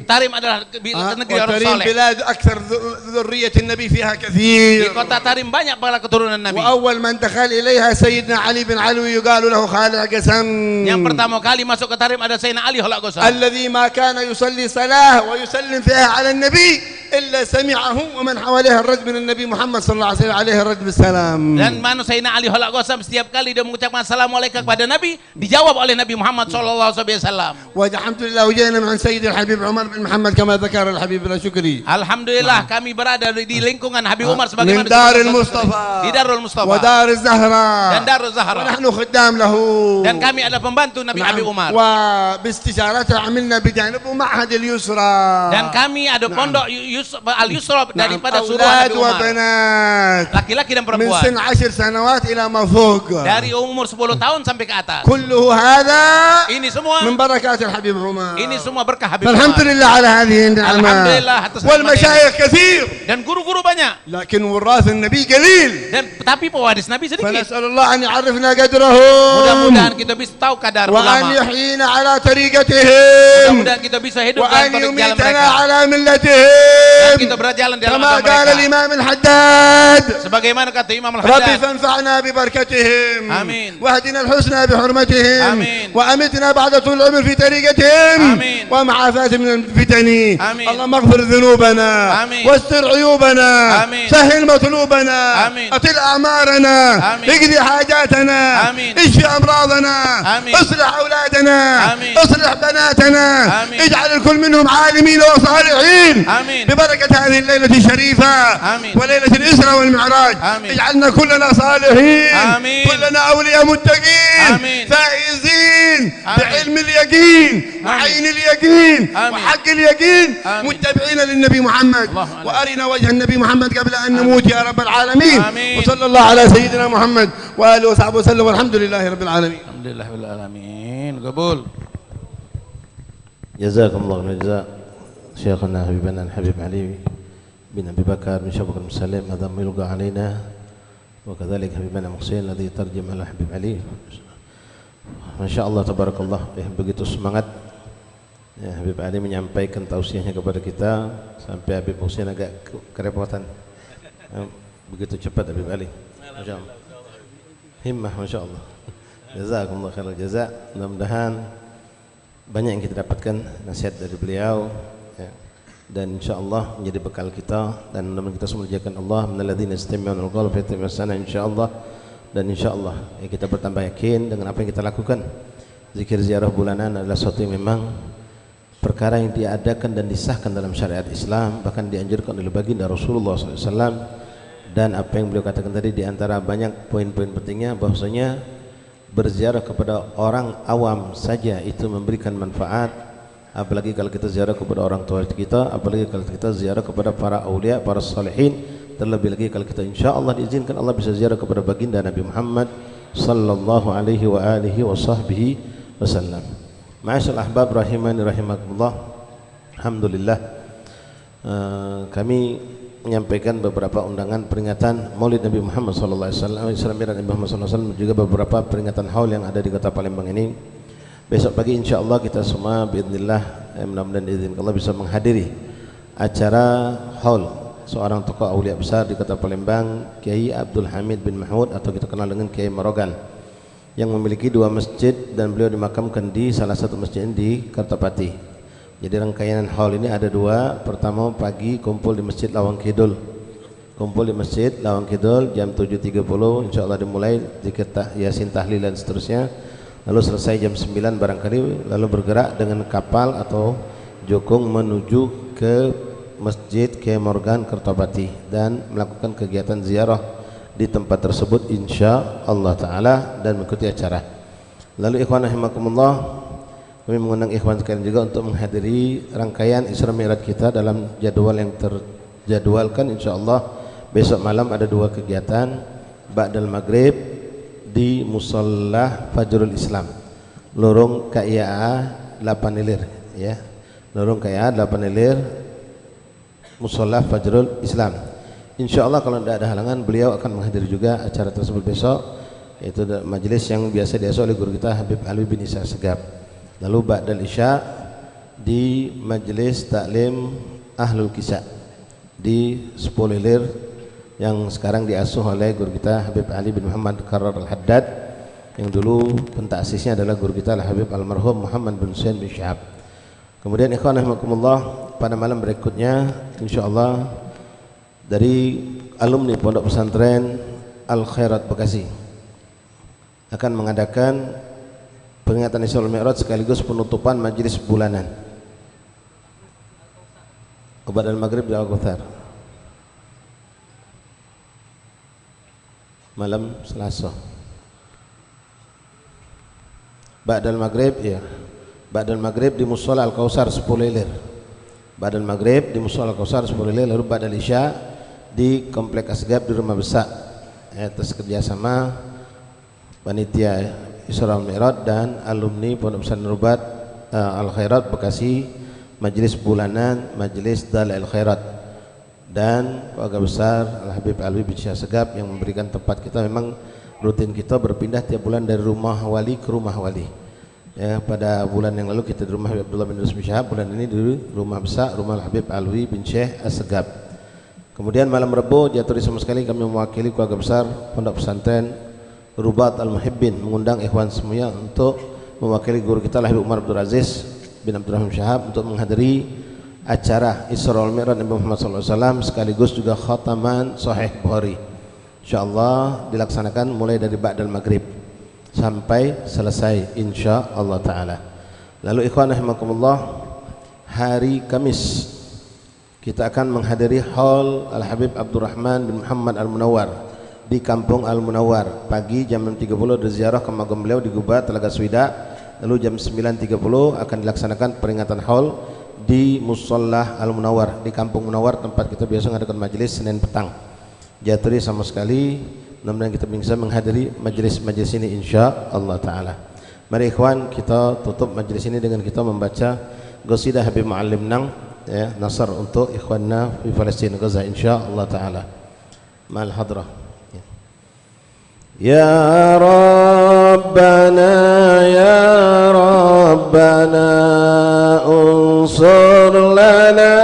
Tarim adalah negeri orang Tarim soleh. bilad akthar dhurriyyat an-nabi fiha kathir. Di kota Tarim banyak para keturunan Nabi. وأول من دخل إليها سيدنا علي بن علوي يقال له خالع قسم. Yang pertama kali masuk ke Tarim ada Sayyidina Ali Khalaq Qasam. الذي ما كان يصلي صلاة ويسلم فيها على النبي إلا سمعه ومن حواليه الرد من النبي محمد صلى الله عليه وسلم عليه الرد بالسلام. Dan mana Sayyidina Ali Khalaq Qasam setiap kali dia mengucapkan assalamualaikum kepada Nabi dijawab oleh Nabi Muhammad sallallahu alaihi wasallam. والحمد لله وجينا مع سيد الحبيب عمر بن محمد كما ذكر الحبيب بن شكري. Alhamdulillah kami berada di lingkungan Habib Umar sebagaimana من دار المصطفى di Darul Mustafa ودار الزهراء dan Darul Zahra. ونحن خدام له. Dan kami adalah pembantu Nabi Habib Umar. وباستشارته عملنا بجانبه معهد اليسرى. Dan kami ada pondok Al-Yusra daripada suruh أولاد Habib Umar. وبنات Laki-laki dan من perempuan. سن 10 سنوات إلى ما فوق. Dari umur 10 tahun sampai ke atas. كله هذا Ini semua من بركات الحبيب عمر. ini semua berkah Habib فالحمد Umar. لله على هذه النعمة. Alhamdulillah atas والمشايخ كثير dan guru-guru banyak. لكن وراث النبي قليل. Dan tapi pewaris Nabi sedikit. فنسأل الله أن يعرفنا قدرهم Mudah-mudahan kita bisa tahu kadar وأن ulama. يحيينا على طريقتهم Mudah-mudahan kita bisa hidup وأن dalam jalan يميتنا mereka. على Dan ملتهم kita berjalan dalam كما agama قال mereka. الإمام الحداد. Sebagaimana kata Imam ربي Al-Haddad. فانفعنا ببركتهم آمين. واهدنا الحسنى بحرمتهم آمين. وأمتنا بعد طول العمر في طريقتهم آمين. ومعافاة من الفتن. آمين. اللهم اغفر ذنوبنا آمين. واستر عيوبنا آمين. سهل مطلوبنا آمين. أطل أعمارنا آمين. اقضي حاجاتنا آمين. اشفي أمراضنا آمين. اصلح أولادنا آمين. اصلح بناتنا آمين. اجعل الكل منهم عالمين وصالحين آمين. ببركة هذه الليلة الشريفة آمين. وليلة الإسراء والمعراج. آمين. اجعلنا كلنا صالحين. آمين. كلنا أولياء متقين. آمين. فائزين آمين. بعلم اليقين وعين اليقين آمين. وحق اليقين آمين. متبعين للنبي محمد. اللهم آمين. وأرنا وجه النبي محمد قبل أن نموت يا رب العالمين. آمين. وصلى الله على سيدنا محمد وآله وصحبه وسلم والحمد لله رب العالمين. Alhamdulillah bil alamin. Qabul. جزاكم الله من الجزاء شيخنا حبيبنا الحبيب علي بن أبي بكر من شبك المسلم هذا ما يلقى علينا وكذلك حبيبنا محسن الذي ترجم على حبيب علي. Masya Allah tabarakallah, begitu semangat ya, Habib Ali menyampaikan tausiahnya kepada kita sampai Habib Husain agak kerepotan. Begitu cepat Habib Ali. Masya Allah. Himmah Masya Allah. Jazakumullah khairal jaza. Mudah-mudahan banyak yang kita dapatkan nasihat dari beliau ya. Dan insyaallah menjadi bekal kita dan mudah-mudahan kita semua dijaga Allah minalladzina yastami'una al-qawla fayattabi'una ahsana insyaallah. Dan insyaallah ya, kita bertambah yakin dengan apa yang kita lakukan. Zikir ziarah bulanan adalah sesuatu yang memang perkara yang diadakan dan disahkan dalam syariat Islam, bahkan dianjurkan oleh baginda Rasulullah SAW. Dan apa yang beliau katakan tadi diantara banyak poin-poin pentingnya bahwasanya berziarah kepada orang awam saja itu memberikan manfaat, apalagi kalau kita ziarah kepada orang tua kita, apalagi kalau kita ziarah kepada para aulia, para salihin, terlebih lagi kalau kita insyaallah diizinkan Allah bisa ziarah kepada baginda Nabi Muhammad sallallahu alaihi wa alihi wa sahbihi wasallam. Ma'asyal ahbab rahimani rahimakumullah. Alhamdulillah kami menyampaikan beberapa undangan peringatan Maulid Nabi Muhammad SAW, Isra Mi'raj Nabi Muhammad SAW, juga beberapa peringatan haul yang ada di kota Palembang ini. Besok pagi insya Allah kita semua biidznillah, mudah-mudahan diizinkan Allah bisa menghadiri acara haul seorang tokoh aulia besar di kota Palembang, Kiai Abdul Hamid bin Mahmud atau kita kenal dengan Kiai Marogan, yang memiliki 2 masjid dan beliau dimakamkan di salah satu masjid di Kertapati. Jadi rangkaian haul ini ada 2. Pertama pagi kumpul di Masjid Lawang Kidul. Kumpul di Masjid Lawang Kidul jam 7.30 insyaallah dimulai zikir Yasin, tahlil dan seterusnya. Lalu selesai jam 9 barangkali, lalu bergerak dengan kapal atau jukung menuju ke Masjid Kiai Morgan Kertapati dan melakukan kegiatan ziarah di tempat tersebut insyaallah taala dan mengikuti acara. Lalu ikhwan rahimakumullah, kami mengundang ikhwan sekalian juga untuk menghadiri rangkaian Isra Mi'raj kita dalam jadwal yang terjadwalkan. InsyaAllah besok malam ada 2 kegiatan. Ba'dal maghrib di Musalla Fajrul Islam, lorong KIAA 8 Ilir ya. Lorong KIAA 8 Ilir, Musalla Fajrul Islam. InsyaAllah kalau tidak ada halangan beliau akan menghadiri juga acara tersebut besok, yaitu majelis yang biasa diasuh oleh guru kita Habib Alwi bin Isa Segaf. Lalu ba'dal isya di majelis taklim Ahlul Kisah di 10 Ilir yang sekarang diasuh oleh guru kita Habib Ali bin Muhammad Qarrar Al-Haddad, yang dulu pentaksisnya adalah guru kita Habib Almarhum Muhammad bin Hussein bin Syahab. Kemudian ikhwan rahimakumullah, pada malam berikutnya insyaallah dari alumni Pondok Pesantren Al Khairat Bekasi akan mengadakan peringatan Isra Mi'raj sekaligus penutupan majelis bulanan Ba'dal maghrib di Al-Kautsar malam Selasa. Ba'dal maghrib ya, Ba'dal maghrib di Mushola Al-Kautsar 10 Ilir. Ba'dal maghrib di Mushola Al-Kautsar 10 Ilir. Lalu ba'dal isya di Komplek Asgab di Rumah Besar atas kerjasama panitia Isra Mi'raj dan alumni Pondok Pesantren Rubat Al Khairat Bekasi, majelis bulanan majelis Dalail Khairat, dan keluarga besar Al Habib Alwi bin Syah Segaf yang memberikan tempat kita. Memang rutin kita berpindah tiap bulan dari rumah wali ke rumah wali ya. Pada bulan yang lalu kita di rumah Habib Abdullah bin Idris bin Syahab, bulan ini di rumah besar rumah Al Habib Alwi bin Syekh As-Segaf. Kemudian malam Rebo jatuh sama sekali kami mewakili keluarga besar Pondok Pesantren Rubat Al-Muhibbin mengundang ikhwan semuanya untuk mewakili guru kita Habib Umar Abdul Aziz bin Abdurrahman Syahab untuk menghadiri acara Isra Mi'raj Nabi Muhammad SAW sekaligus juga khataman Sahih Bukhari. InsyaAllah dilaksanakan mulai dari ba'dal maghrib sampai selesai insyaallah ta'ala. Lalu ikhwan rahimakumullah, hari Kamis kita akan menghadiri haul Al-Habib Abdurrahman bin Muhammad Al-Munawwar di Kampung Al-Munawwar. Pagi jam 6.30 ada ziarah ke makam beliau di Guba Telaga Swida. Lalu jam 9.30 akan dilaksanakan peringatan haul di Musholla Al-Munawwar di Kampung Munawwar, tempat kita biasa mengadakan majelis Senin petang. Jatuhi sama sekali, mudah-mudahan kita bisa menghadiri majelis-majelis ini insyaallah ta'ala. Mari ikhwan kita tutup majelis ini dengan kita membaca qasidah Habib Muallim Nang ya, nasar untuk ikhwanna di Palestina Gaza insyaallah ta'ala. Ma'al hadrah. Ya Rabbana ya Rabbana unsur lana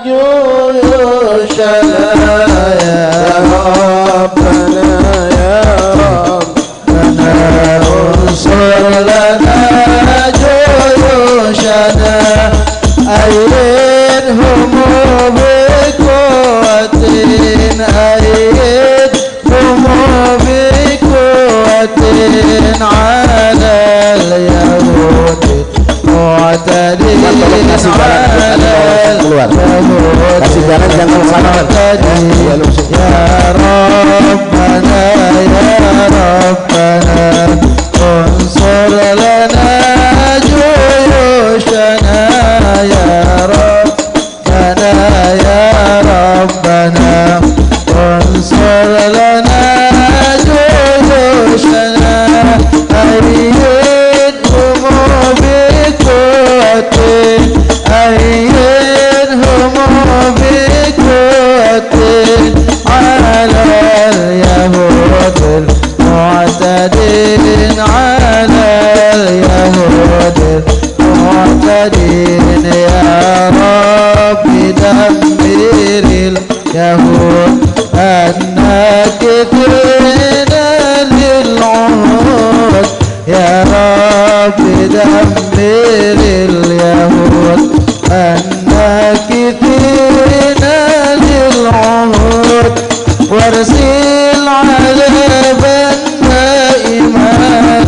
juyushana ya Rabbana ya Rabbana unsur lana juyushana ayyidhum biquwatin ayyidhum biquwatin ala al-yahud mu'tadin keluar kasih jalan jangan sabar ya Rabbana ya Rabbana unsur lana juyushana ya Rabbana ya Rabbana unsur lana juyushana ayyidhum biquwatin ayyidhum المعتدين يا رب دمر اليهود الناكثين للعهود يا رب دمر اليهود الناكثين للعهود وارسل عذابا دائما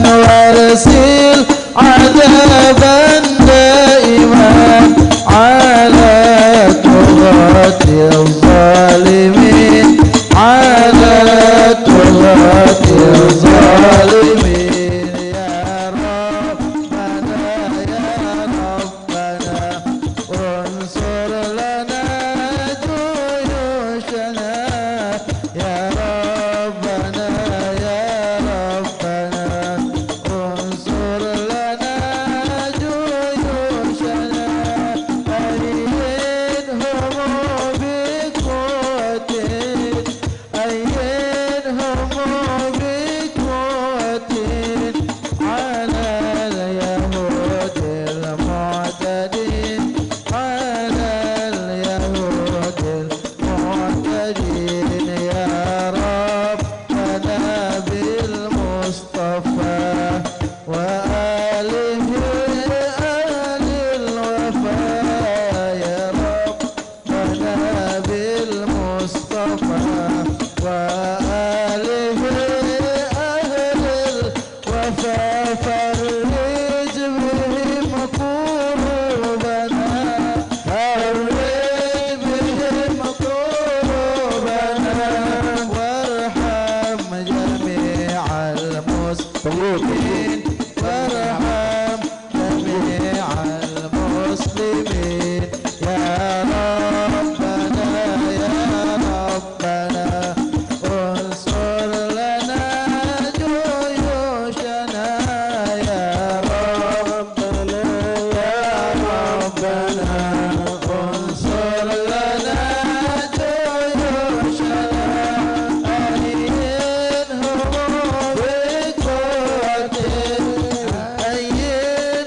وارسل عذابا دائما على طغاة الظالمين على طغاة الظالمين يا ربنا انصر لنا جيوشنا يا ربنا انصر لنا جيوشنا أيدهم بقوة على اليهود المعتدين على اليهود المعتدين يا ربنا بالمصطفى وآله آل الوفاء يا ربنا بالمصطفى وآله أهل الوفاء فرج بهم كروبنا وارحم جميع المسلمين وارحم جميع المسلمين يا ربنا انصر لنا جيوشنا يا ربنا انصر لنا جيوشنا أيدهم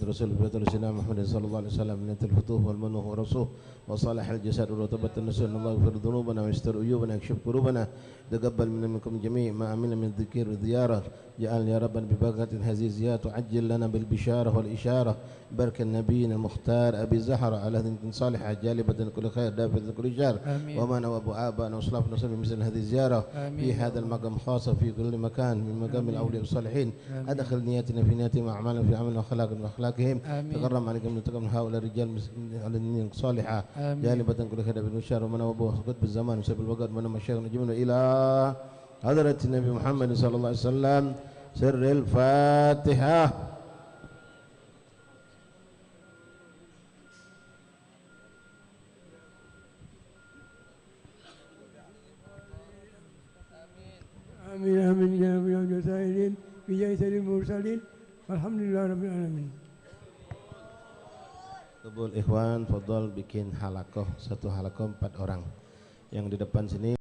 رسول سيدنا محمد صلى الله عليه وسلم من الفتوح والمنه ورسوله وصالح الجسد ورتبت النسل الله يغفر ذنوبنا ويستر عيوبنا ويكشف كروبنا تقبل منكم جميع ما عملنا من الذكر والزيارة جعل يا رب ببركة هذه الزيارة وعجل لنا بالبشارة والإشارة بركة النبي المختار أبي زهرة على ذنب صالحة جالبة كل خير دافعة كل شر ومن وأبو آباءنا وأسلافنا وسلم مثل هذه الزيارة في هذا المقام خاصة في كل مكان من مقام الأولياء والصالحين أدخل نياتنا في نياتهم وأعمالنا في عملنا وأخلاقهم تكرم عليكم تكرم هؤلاء الرجال على النية الصالحة جالبة كل خير دافعة كل شر ومن وأبو قطب الزمان وسبب الوقت من مشايخنا جميعا إلى حضرة النبي محمد صلى الله عليه وسلم سر الفاتحة. آمين آمين يا رب العالمين بجاه سيد المرسلين والحمد لله رب العالمين. Kebul Ikhwan, Fadol bikin halakoh, satu halakoh 4 orang. Yang di depan sini